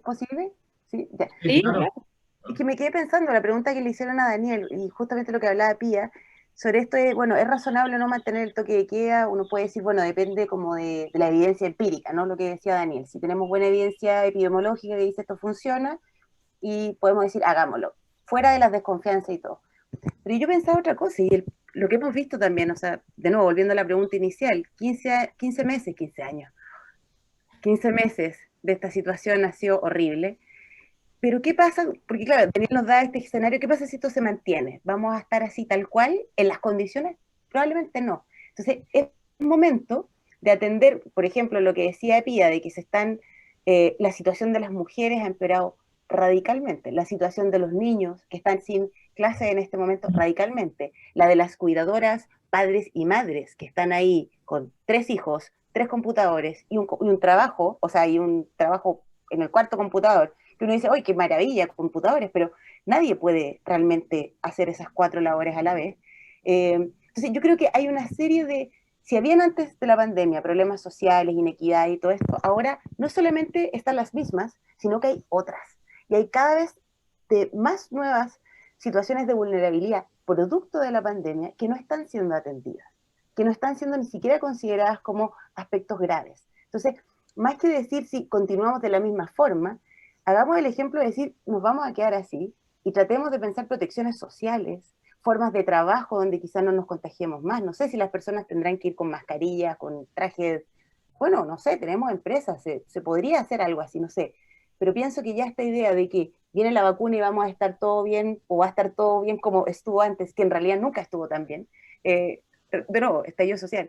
posible? Sí, ya. Sí, Claro. claro. Es que me quedé pensando, la pregunta que le hicieron a Daniel, y justamente lo que hablaba Pía, sobre esto es, bueno, ¿es razonable no mantener el toque de queda? Uno puede decir, bueno, depende como de la evidencia empírica, ¿no? Lo que decía Daniel. Si tenemos buena evidencia epidemiológica que dice esto funciona, y podemos decir, hagámoslo, fuera de las desconfianzas y todo. Pero yo pensaba otra cosa, y lo que hemos visto también, o sea, de nuevo, volviendo a la pregunta inicial, 15 meses, 15 años, 15 meses de esta situación ha sido horrible. Pero ¿qué pasa? Porque claro, Daniel nos da este escenario, ¿qué pasa si esto se mantiene? ¿Vamos a estar así tal cual en las condiciones? Probablemente no. Entonces, es un momento de atender, por ejemplo, lo que decía Pía, de que la situación de las mujeres ha empeorado radicalmente. La situación de los niños que están sin clase en este momento, radicalmente. La de las cuidadoras, padres y madres que están ahí con 3 hijos, 3 computadores y un trabajo, o sea, y un trabajo en el cuarto computador, que uno dice, ¡ay, qué maravilla, computadores! Pero nadie puede realmente hacer esas 4 labores a la vez. Entonces yo creo que hay una serie de, si habían antes de la pandemia problemas sociales, inequidad y todo esto, ahora no solamente están las mismas, sino que hay otras. Y hay cada vez de más nuevas situaciones de vulnerabilidad producto de la pandemia que no están siendo atendidas, que no están siendo ni siquiera consideradas como aspectos graves. Entonces, más que decir si continuamos de la misma forma, hagamos el ejemplo de decir, nos vamos a quedar así y tratemos de pensar protecciones sociales, formas de trabajo donde quizás no nos contagiemos más. No sé si las personas tendrán que ir con mascarillas, con trajes, bueno, no sé, tenemos empresas, se podría hacer algo así, no sé. Pero pienso que ya esta idea de que viene la vacuna y vamos a estar todo bien, o va a estar todo bien como estuvo antes, que en realidad nunca estuvo tan bien, de nuevo, estallido social.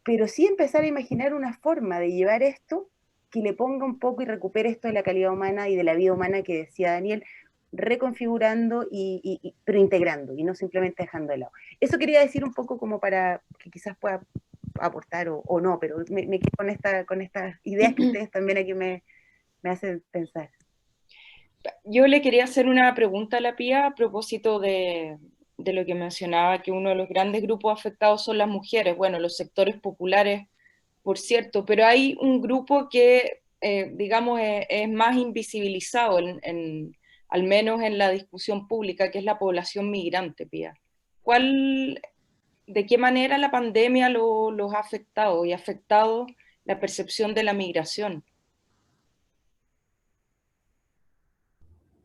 Pero sí empezar a imaginar una forma de llevar esto que le ponga un poco y recupere esto de la calidad humana y de la vida humana que decía Daniel, reconfigurando pero integrando y no simplemente dejando de lado. Eso quería decir un poco como para que quizás pueda aportar o no, pero me quedo con estas ideas que ustedes también aquí me hacen pensar. Yo le quería hacer una pregunta a la Pía a propósito de lo que mencionaba, que uno de los grandes grupos afectados son las mujeres, bueno, los sectores populares, por cierto, pero hay un grupo que, digamos, es más invisibilizado, al menos en la discusión pública, que es la población migrante, Pía. ¿De qué manera la pandemia los ha afectado y ha afectado la percepción de la migración?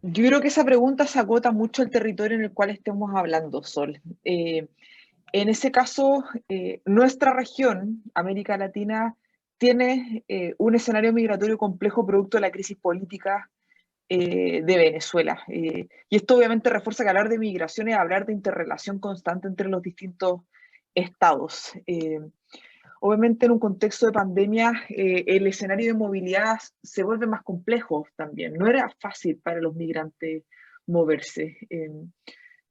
Yo creo que esa pregunta se agota mucho al territorio en el cual estemos hablando, Sol. En ese caso, nuestra región, América Latina, tiene un escenario migratorio complejo producto de la crisis política de Venezuela. Y esto obviamente refuerza que hablar de migración es hablar de interrelación constante entre los distintos estados. Obviamente en un contexto de pandemia el escenario de movilidad se vuelve más complejo también. No era fácil para los migrantes moverse.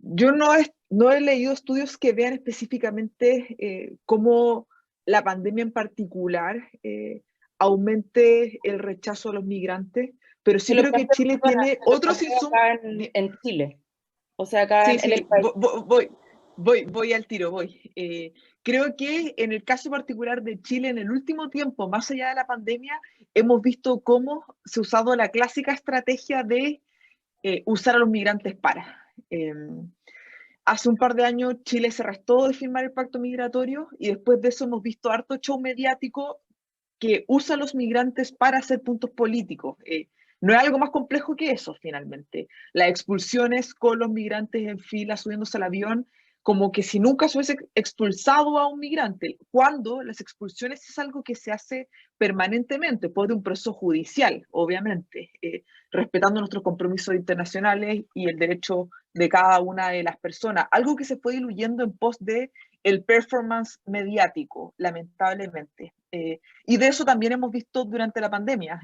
Yo no he leído estudios que vean específicamente cómo la pandemia en particular aumente el rechazo a los migrantes, pero sí creo que Chile tiene otros insumos. En Chile. O sea, acá Sí, en el país. Voy al tiro, voy. Creo que en el caso particular de Chile, en el último tiempo, más allá de la pandemia, hemos visto cómo se ha usado la clásica estrategia de usar a los migrantes para. Hace un par de años Chile se restó de firmar el pacto migratorio y después de eso hemos visto harto show mediático que usa a los migrantes para hacer puntos políticos. No es algo más complejo que eso, finalmente. Las expulsiones con los migrantes en fila subiéndose al avión, como que si nunca se hubiese expulsado a un migrante, cuando las expulsiones es algo que se hace permanentemente por un proceso judicial, obviamente, respetando nuestros compromisos internacionales y el derecho de cada una de las personas. Algo que se fue diluyendo en pos de el performance mediático, lamentablemente. Y de eso también hemos visto durante la pandemia.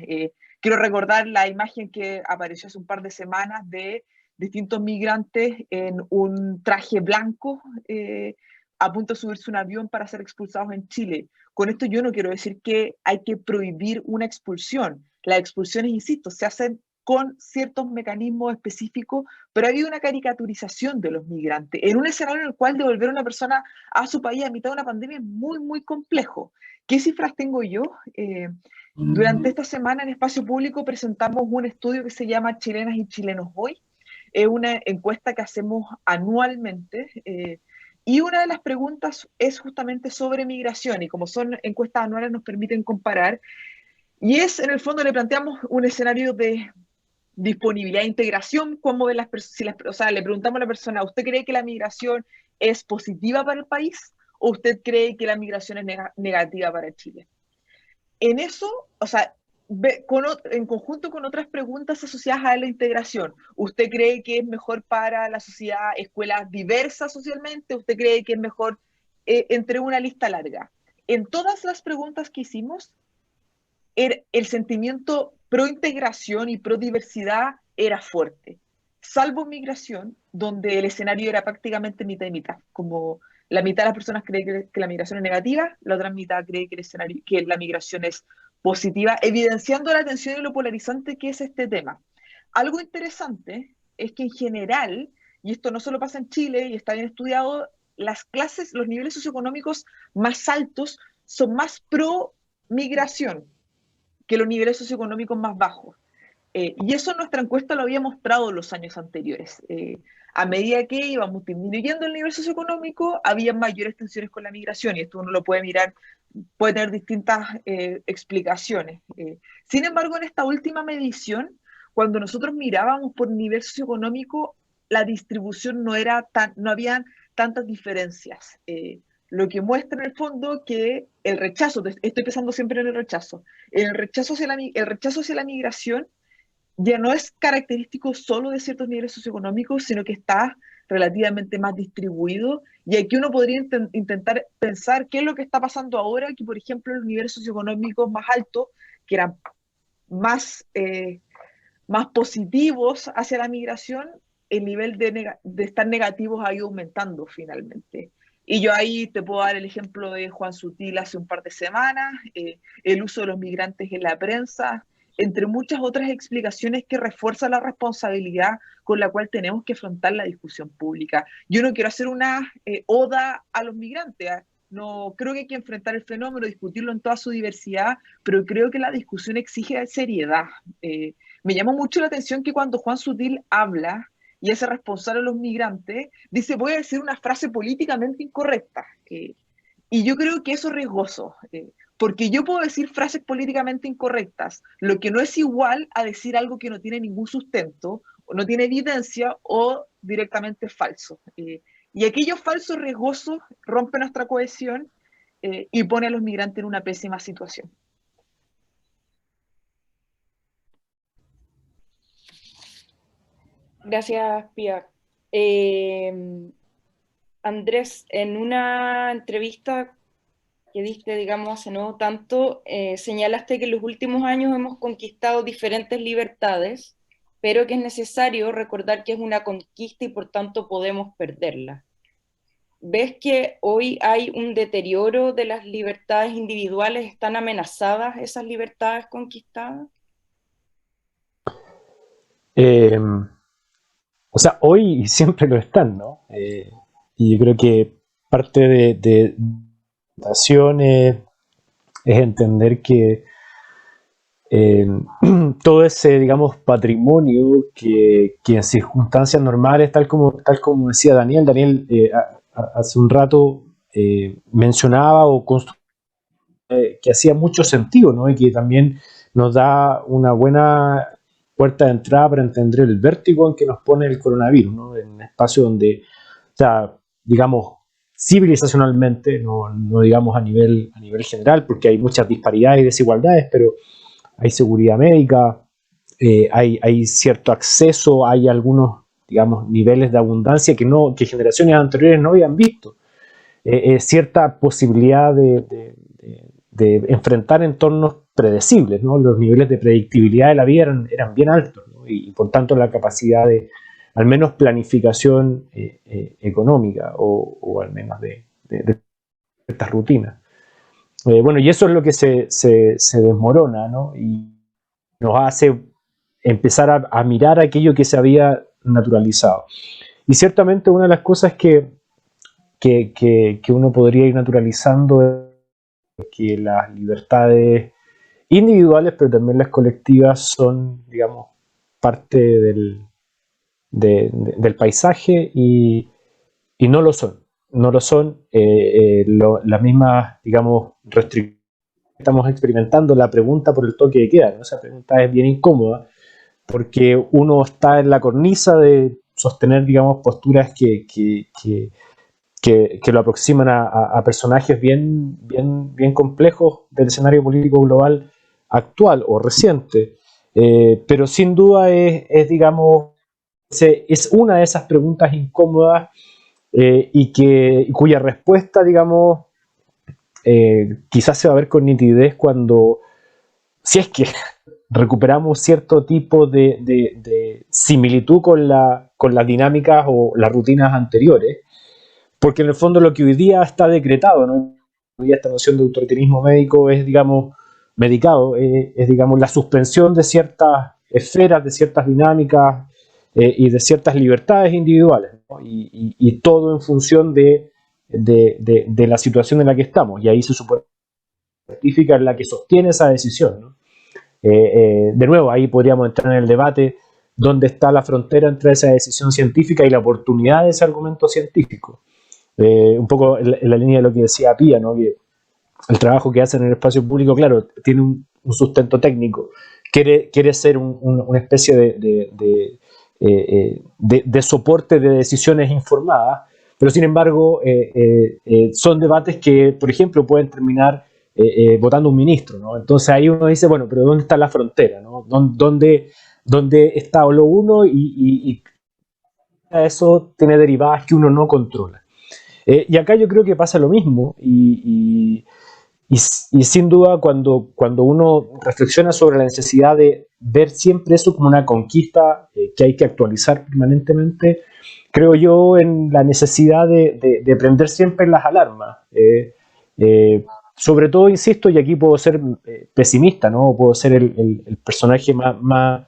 Quiero recordar la imagen que apareció hace un par de semanas de distintos migrantes en un traje blanco a punto de subirse a un avión para ser expulsados en Chile. Con esto yo no quiero decir que hay que prohibir una expulsión. Las expulsiones, insisto, se hacen con ciertos mecanismos específicos, pero ha habido una caricaturización de los migrantes en un escenario en el cual devolver a una persona a su país a mitad de una pandemia es muy, muy complejo. ¿Qué cifras tengo yo? Durante esta semana en Espacio Público presentamos un estudio que se llama Chilenas y Chilenos Hoy. Es una encuesta que hacemos anualmente y una de las preguntas es justamente sobre migración y como son encuestas anuales nos permiten comparar y es en el fondo le planteamos un escenario de disponibilidad e integración, cómo ven o sea, le preguntamos a la persona, ¿usted cree que la migración es positiva para el país o usted cree que la migración es negativa para Chile? En eso, o sea, en conjunto con otras preguntas asociadas a la integración, ¿usted cree que es mejor para la sociedad escuelas diversas socialmente? ¿Usted cree que es mejor entre una lista larga? En todas las preguntas que hicimos, el sentimiento pro integración y pro diversidad era fuerte, salvo migración, donde el escenario era prácticamente mitad y mitad, como la mitad de las personas cree que la migración es negativa, la otra mitad cree que, que la migración es positiva, evidenciando la tensión y lo polarizante que es este tema. Algo interesante es que en general, y esto no solo pasa en Chile y está bien estudiado, las clases, los niveles socioeconómicos más altos son más pro migración que los niveles socioeconómicos más bajos. Y eso nuestra encuesta lo había mostrado los años anteriores. A medida que íbamos disminuyendo el nivel socioeconómico, había mayores tensiones con la migración, y esto uno lo puede mirar, puede tener distintas explicaciones. Sin embargo, en esta última medición, cuando nosotros mirábamos por nivel socioeconómico, la distribución no habían tantas diferencias. Lo que muestra en el fondo que el rechazo, estoy pensando siempre en el rechazo hacia la migración ya no es característico solo de ciertos niveles socioeconómicos, sino que está relativamente más distribuido. Y aquí uno podría intentar pensar qué es lo que está pasando ahora, que por ejemplo los niveles socioeconómicos más altos, que eran más positivos hacia la migración, el nivel de estar negativos ha ido aumentando finalmente. Y yo ahí te puedo dar el ejemplo de Juan Sutil hace un par de semanas, el uso de los migrantes en la prensa, entre muchas otras explicaciones que refuerzan la responsabilidad con la cual tenemos que afrontar la discusión pública. Yo no quiero hacer una oda a los migrantes, no creo que hay que enfrentar el fenómeno, discutirlo en toda su diversidad, pero creo que la discusión exige seriedad. Me llamó mucho la atención que cuando Juan Sutil habla y hace responsable a los migrantes, dice, voy a decir una frase políticamente incorrecta. Y yo creo que eso es riesgoso, porque yo puedo decir frases políticamente incorrectas, lo que no es igual a decir algo que no tiene ningún sustento, o no tiene evidencia, o directamente es falso. Y aquellos falsos riesgosos rompen nuestra cohesión y pone a los migrantes en una pésima situación. Gracias, Pia. Andrés, en una entrevista que diste, digamos, hace no tanto, señalaste que en los últimos años hemos conquistado diferentes libertades, pero que es necesario recordar que es una conquista y por tanto podemos perderla. ¿Ves que hoy hay un deterioro de las libertades individuales? ¿Están amenazadas esas libertades conquistadas? O sea, hoy siempre lo están, ¿no? Y yo creo que parte de es entender que todo ese, digamos, patrimonio que en circunstancias normales, tal como decía Daniel hace un rato mencionaba o construía que hacía mucho sentido, ¿no? Y que también nos da una buena puerta de entrada para entender el vértigo en que nos pone el coronavirus, ¿no? En un espacio donde, o sea, digamos, civilizacionalmente, no digamos a nivel general, porque hay muchas disparidades y desigualdades, pero hay seguridad médica, hay cierto acceso, hay algunos, digamos, niveles de abundancia que generaciones anteriores no habían visto. Cierta posibilidad de enfrentar entornos predecibles, ¿no? Los niveles de predictibilidad de la vida eran bien altos, ¿no? Y por tanto la capacidad de, al menos planificación económica o al menos de ciertas rutinas. Bueno, y eso es lo que se desmorona, ¿no? Y nos hace empezar a mirar aquello que se había naturalizado. Y ciertamente una de las cosas que uno podría ir naturalizando es que las libertades individuales, pero también las colectivas, son, digamos, parte del paisaje y no lo son. No lo son. Las mismas, digamos, restricciones que estamos experimentando, la pregunta por el toque de queda, ¿no? Esa pregunta es bien incómoda porque uno está en la cornisa de sostener, digamos, posturas que lo aproximan a personajes bien complejos del escenario político global actual o reciente, pero sin duda digamos, es una de esas preguntas incómodas y cuya respuesta, digamos, quizás se va a ver con nitidez cuando si es que recuperamos cierto tipo de similitud con las dinámicas o las rutinas anteriores, porque en el fondo lo que hoy día está decretado, ¿no? Hoy día esta noción de autoritarismo médico es, digamos, medicado, es, digamos, la suspensión de ciertas esferas, de ciertas dinámicas y de ciertas libertades individuales, ¿no? Y todo en función de la situación en la que estamos, y ahí se supone que la científica es la que sostiene esa decisión, ¿no? De nuevo, ahí podríamos entrar en el debate dónde está la frontera entre esa decisión científica y la oportunidad de ese argumento científico. Un poco en la línea de lo que decía Pía, ¿no? Que el trabajo que hacen en el espacio público, claro, tiene un sustento técnico, quiere ser una especie de soporte de decisiones informadas, pero sin embargo son debates que, por ejemplo, pueden terminar votando un ministro, ¿no? Entonces ahí uno dice, bueno, pero ¿dónde está la frontera, ¿no? ¿Dónde está lo uno y eso tiene derivadas que uno no controla? Y acá yo creo que pasa lo mismo y sin duda cuando uno reflexiona sobre la necesidad de ver siempre eso como una conquista que hay que actualizar permanentemente, creo yo en la necesidad de prender siempre las alarmas. Sobre todo, insisto, y aquí puedo ser pesimista, ¿no? Puedo ser el personaje más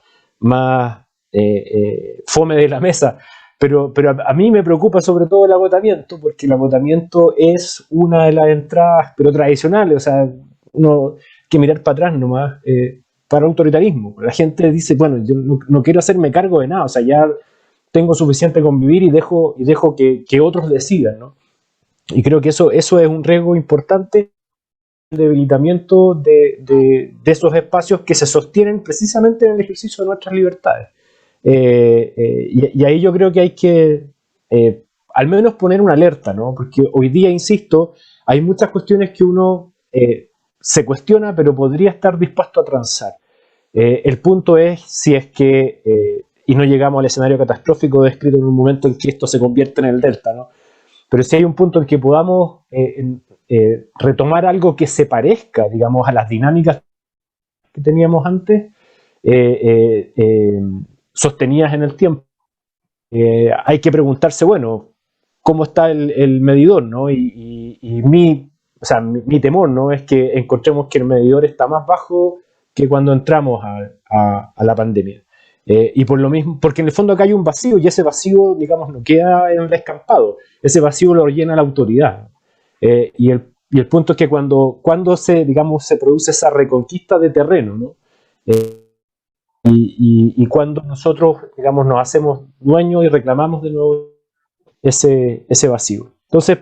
fome de la mesa, pero a mí me preocupa sobre todo el agotamiento, porque el agotamiento es una de las entradas, pero tradicionales, o sea, uno que mirar para atrás nomás, para el autoritarismo. La gente dice, bueno, yo no quiero hacerme cargo de nada, o sea, ya tengo suficiente con vivir y dejo que otros decidan, ¿no? Y creo que eso es un riesgo importante, el debilitamiento de esos espacios que se sostienen precisamente en el ejercicio de nuestras libertades. Y ahí yo creo que hay que al menos poner una alerta, ¿no? Porque hoy día, insisto, hay muchas cuestiones que uno se cuestiona, pero podría estar dispuesto a transar. El punto es si es que, y no llegamos al escenario catastrófico descrito en un momento en que esto se convierte en el delta, ¿no? Pero si hay un punto en que podamos retomar algo que se parezca, digamos, a las dinámicas que teníamos antes, sostenidas en el tiempo, hay que preguntarse, bueno, ¿cómo está el medidor, ¿no? Y mi temor, ¿no? Es que encontremos que el medidor está más bajo que cuando entramos a la pandemia. Y por lo mismo, porque en el fondo acá hay un vacío y ese vacío, digamos, no queda en el descampado. Ese vacío lo llena la autoridad. Y el punto es que cuando se produce esa reconquista de terreno, ¿no? Y cuando nosotros, digamos, nos hacemos dueños y reclamamos de nuevo ese vacío. Entonces,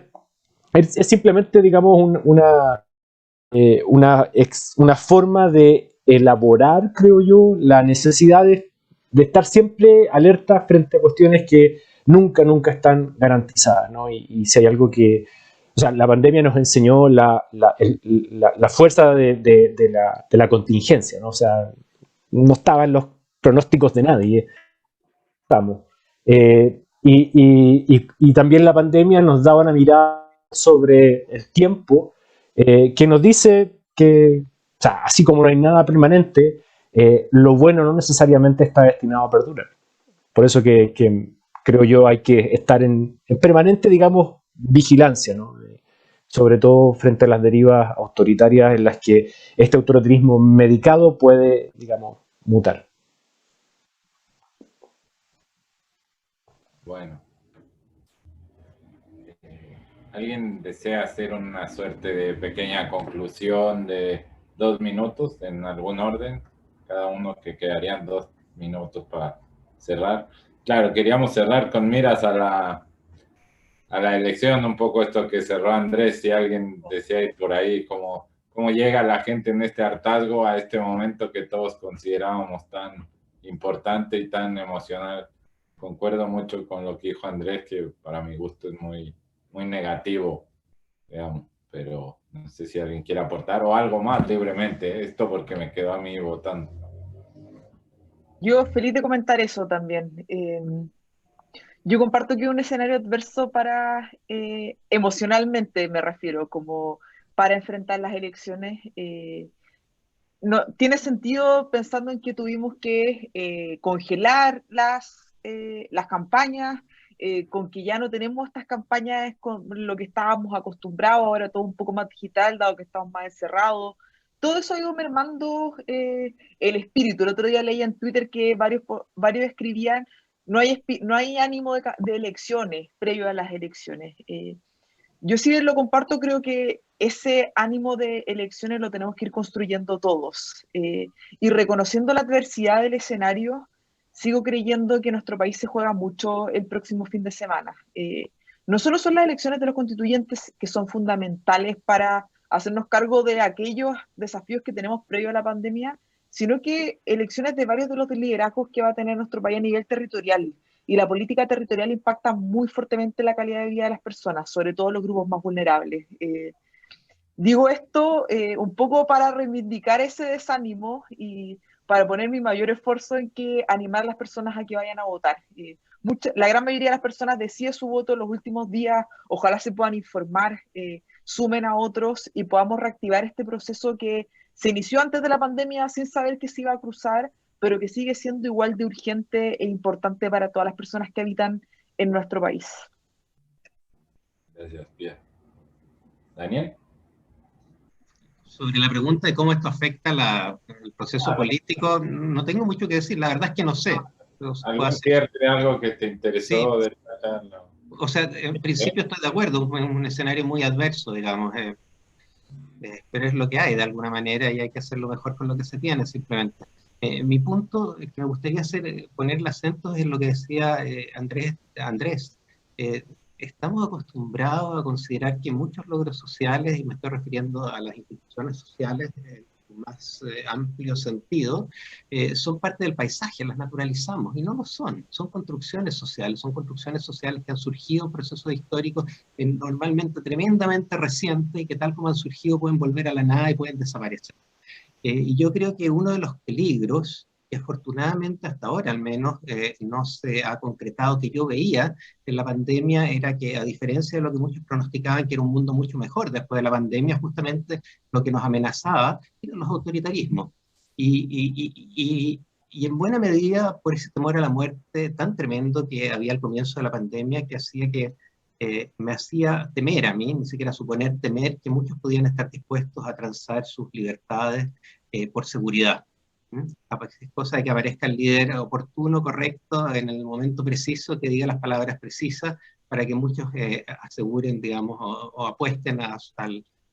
es simplemente, digamos, una forma de elaborar, creo yo, la necesidad de estar siempre alerta frente a cuestiones que nunca están garantizadas, ¿no? Y si hay algo que, o sea, la pandemia nos enseñó la fuerza de la contingencia, ¿no? O sea, no estaban los pronósticos de nadie, estamos. Y también la pandemia nos daba una mirada sobre el tiempo que nos dice que, o sea, así como no hay nada permanente, lo bueno no necesariamente está destinado a perdurar. Por eso que creo yo hay que estar en permanente, digamos, vigilancia, ¿no? Sobre todo frente a las derivas autoritarias en las que este autoritarismo medicado puede, digamos, mutar. Bueno, ¿alguien desea hacer una suerte de pequeña conclusión de 2 minutos en algún orden? Cada uno que quedarían 2 minutos para cerrar. Claro, queríamos cerrar con miras a la elección, un poco esto que cerró Andrés, si alguien desea ir por ahí, cómo llega la gente en este hartazgo a este momento que todos considerábamos tan importante y tan emocional. Concuerdo mucho con lo que dijo Andrés, que para mi gusto es muy negativo, digamos, pero no sé si alguien quiere aportar o algo más libremente, esto porque me quedo a mí votando. Yo feliz de comentar eso también. Yo comparto que es un escenario adverso para, emocionalmente me refiero, como para enfrentar las elecciones. no, tiene sentido pensando en que tuvimos que congelar las campañas, con que ya no tenemos estas campañas con lo que estábamos acostumbrados, ahora todo un poco más digital, dado que estamos más encerrados. Todo eso ha ido mermando el espíritu. El otro día leía en Twitter que varios escribían, no hay ánimo de elecciones previo a las elecciones. Yo sí lo comparto, creo que ese ánimo de elecciones lo tenemos que ir construyendo todos. Y reconociendo la adversidad del escenario, sigo creyendo que nuestro país se juega mucho el próximo fin de semana. No solo son las elecciones de los constituyentes que son fundamentales para hacernos cargo de aquellos desafíos que tenemos previo a la pandemia, sino que elecciones de varios de los liderazgos que va a tener nuestro país a nivel territorial. Y la política territorial impacta muy fuertemente la calidad de vida de las personas, sobre todo los grupos más vulnerables. Digo esto un poco para reivindicar ese desánimo y para poner mi mayor esfuerzo en que animar a las personas a que vayan a votar. La gran mayoría de las personas decide su voto en los últimos días, ojalá se puedan informar, sumen a otros y podamos reactivar este proceso que se inició antes de la pandemia sin saber que se iba a cruzar, pero que sigue siendo igual de urgente e importante para todas las personas que habitan en nuestro país. Gracias, Pia. Daniel. Sobre la pregunta de cómo esto afecta el proceso político, no tengo mucho que decir, la verdad es que no sé. ¿Algún cierre de algo que te interesó? Sí. O sea, en principio estoy de acuerdo, es un escenario muy adverso, digamos, pero es lo que hay de alguna manera y hay que hacerlo mejor con lo que se tiene, simplemente. Mi punto que me gustaría poner el acento es en lo que decía Andrés. Estamos acostumbrados a considerar que muchos logros sociales, y me estoy refiriendo a las instituciones sociales en más amplio sentido, son parte del paisaje, las naturalizamos, y no lo son. Son construcciones sociales que han surgido en procesos históricos normalmente tremendamente recientes y que tal como han surgido pueden volver a la nada y pueden desaparecer. Y yo creo que uno de los peligros, que afortunadamente hasta ahora al menos no se ha concretado, que yo veía en la pandemia, era que a diferencia de lo que muchos pronosticaban, que era un mundo mucho mejor después de la pandemia, justamente lo que nos amenazaba eran los autoritarismos. Y en buena medida por ese temor a la muerte tan tremendo que había al comienzo de la pandemia, que hacía que me hacía temer a mí, ni siquiera suponer temer que muchos podían estar dispuestos a transar sus libertades por seguridad. Es cosa de que aparezca el líder oportuno, correcto, en el momento preciso, que diga las palabras precisas, para que muchos aseguren, digamos, o apuesten a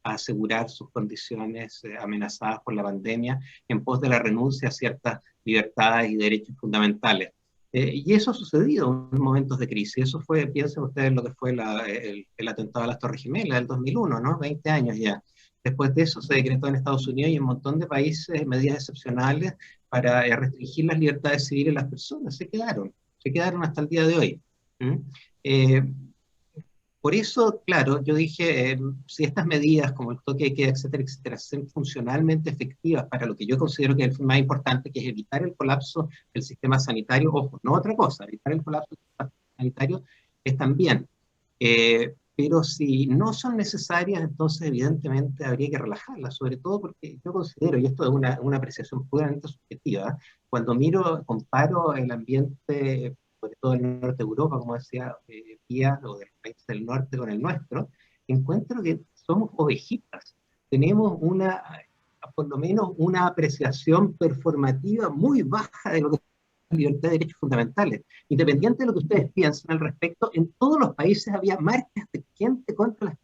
asegurar sus condiciones amenazadas por la pandemia en pos de la renuncia a ciertas libertades y derechos fundamentales. Y eso ha sucedido en momentos de crisis. Eso fue, piensen ustedes lo que fue el atentado a las Torres Gemelas del 2001, ¿no? 20 años ya. Después de eso se decretó en Estados Unidos y en un montón de países medidas excepcionales para restringir las libertades civiles de las personas. Se quedaron hasta el día de hoy. Por eso, claro, yo dije, si estas medidas como el toque de queda, etcétera, etcétera, son funcionalmente efectivas para lo que yo considero que es el más importante, que es evitar el colapso del sistema sanitario, ojo, no otra cosa, evitar el colapso del sistema sanitario es también. Pero si no son necesarias, entonces evidentemente habría que relajarlas, sobre todo porque yo considero, y esto es una apreciación puramente subjetiva, cuando comparo el ambiente, sobre todo el norte de Europa, como decía Pia, o del país del norte con el nuestro, encuentro que somos ovejitas. Tenemos por lo menos una apreciación performativa muy baja de lo que es libertad de derechos fundamentales. Independiente de lo que ustedes piensen al respecto, en todos los países había marchas de gente contra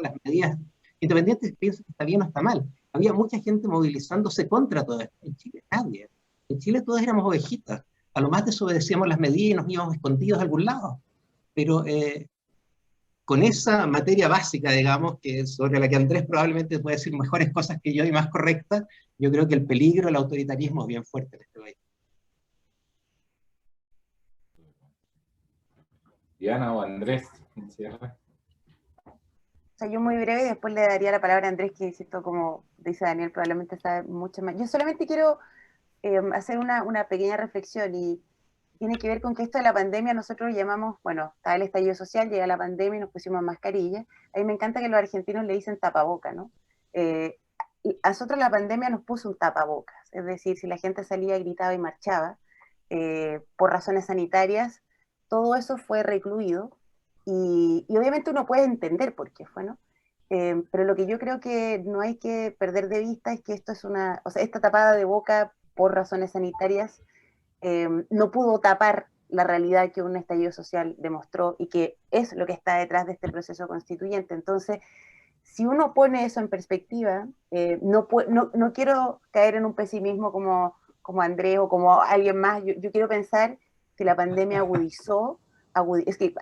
las medidas, independiente de si piensan que está bien o está mal. Había mucha gente movilizándose contra todo esto. En Chile nadie. En Chile todos éramos ovejitas. A lo más desobedecíamos las medidas y nos íbamos escondidos a algún lado. Pero con esa materia básica, digamos, sobre la que Andrés probablemente puede decir mejores cosas que yo y más correctas, yo creo que el peligro del autoritarismo es bien fuerte en este país. Diana o Andrés, cierra. O sea, yo muy breve y después le daría la palabra a Andrés, que insisto, como dice Daniel, probablemente sabe mucho más. Yo solamente quiero hacer una pequeña reflexión y tiene que ver con que esto de la pandemia nosotros llamamos, bueno, estaba el estallido social, llega la pandemia y nos pusimos mascarillas. A mí me encanta que los argentinos le dicen tapaboca, ¿no? a nosotros la pandemia nos puso un tapabocas, es decir, si la gente salía, gritaba y marchaba por razones sanitarias, todo eso fue recluido y obviamente uno puede entender por qué fue, ¿no? Pero lo que yo creo que no hay que perder de vista es que esto es o sea, esta tapada de boca por razones sanitarias no pudo tapar la realidad que un estallido social demostró y que es lo que está detrás de este proceso constituyente. Entonces, si uno pone eso en perspectiva, no quiero caer en un pesimismo como Andrés o como alguien más, yo quiero pensar que la pandemia es que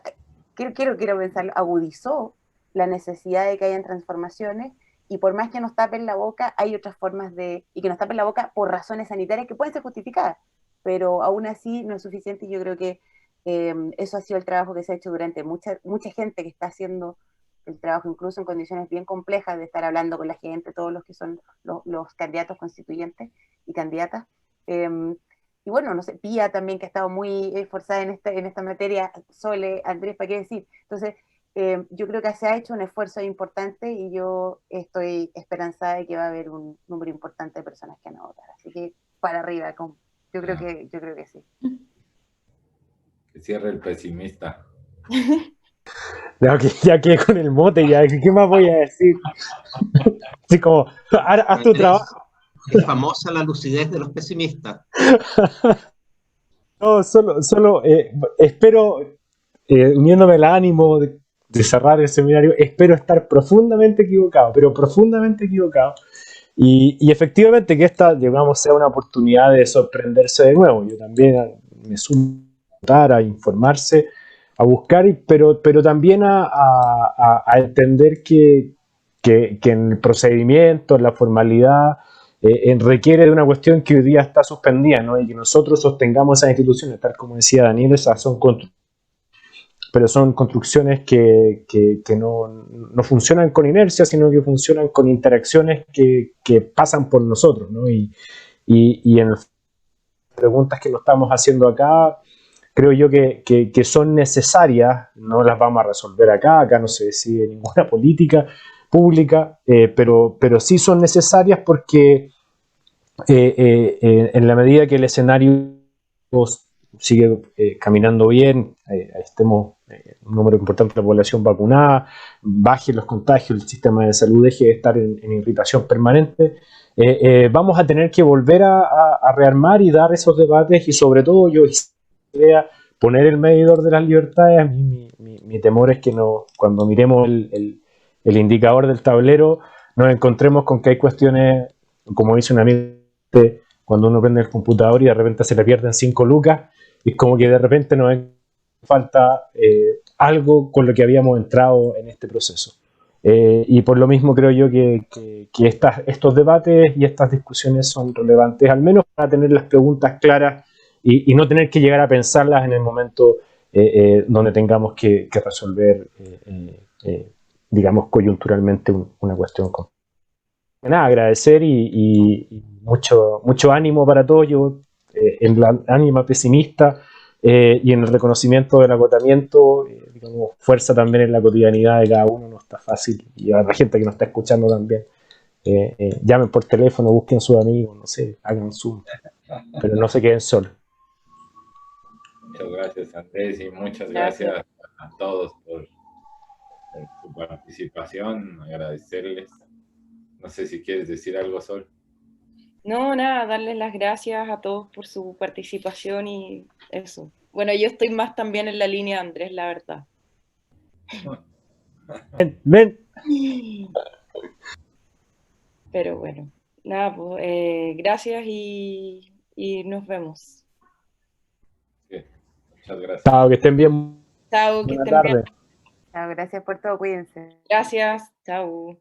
quiero pensar, agudizó la necesidad de que hayan transformaciones y por más que nos tapen la boca, hay otras formas y que nos tapen la boca por razones sanitarias que pueden ser justificadas, pero aún así no es suficiente y yo creo que eso ha sido el trabajo que se ha hecho durante mucha gente que está haciendo el trabajo incluso en condiciones bien complejas de estar hablando con la gente, todos los que son los candidatos constituyentes y candidatas. Y bueno, no sé, Pía también que ha estado muy esforzada en esta materia, Sole, Andrés, ¿para qué decir? Entonces, yo creo que se ha hecho un esfuerzo importante y yo estoy esperanzada de que va a haber un número importante de personas que van a votar. Así que para arriba, yo creo que sí. Que cierre el pesimista. No, que ya quedé con el mote, ya, ¿qué más voy a decir? Así como, haz tu trabajo. Es famosa la lucidez de los pesimistas. No, solo espero, uniéndome al ánimo de cerrar el seminario, espero estar profundamente equivocado, pero profundamente equivocado. Y efectivamente que esta, digamos, sea una oportunidad de sorprenderse de nuevo. Yo también me sumo a informarse, a buscar, pero también a entender que en el procedimiento, en la formalidad, requiere de una cuestión que hoy día está suspendida, ¿no? Y que nosotros sostengamos esas instituciones, tal como decía Daniel, esas son pero son construcciones que no funcionan con inercia, sino que funcionan con interacciones que pasan por nosotros, ¿no? Y en las preguntas que nos estamos haciendo acá, creo yo que son necesarias, no las vamos a resolver acá no se decide ninguna política pública, pero sí son necesarias porque en la medida que el escenario sigue caminando bien, estemos un número importante de la población vacunada, bajen los contagios, el sistema de salud deje de estar en irritación permanente, vamos a tener que volver a rearmar y dar esos debates y sobre todo yo quisiera poner el medidor de las libertades. A mí mi temor es que cuando miremos el indicador del tablero nos encontremos con que hay cuestiones, como dice un amigo, cuando uno prende el computador y de repente se le pierden 5 lucas, es como que de repente nos falta algo con lo que habíamos entrado en este proceso. Y por lo mismo creo yo que estos debates y estas discusiones son relevantes, al menos para tener las preguntas claras y no tener que llegar a pensarlas en el momento donde tengamos que resolver, digamos, coyunturalmente una cuestión compleja. Nada, agradecer y mucho ánimo para todos. Yo en la ánima pesimista y en el reconocimiento del agotamiento, digamos, fuerza también en la cotidianidad de cada uno, no está fácil, y a la gente que nos está escuchando también, llamen por teléfono, busquen sus amigos, no sé, hagan Zoom, pero no se queden solos. Muchas gracias, Andrés, y muchas gracias a todos por su participación, agradecerles. No sé si quieres decir algo, Sol. No, nada, darles las gracias a todos por su participación y eso. Bueno, yo estoy más también en la línea de Andrés, la verdad. Ven. Pero bueno, nada, pues gracias y nos vemos. Sí, muchas gracias. Chao, que estén bien. Chao, que Buena estén bien. tarde. Chao, gracias por todo, cuídense. Gracias, chao.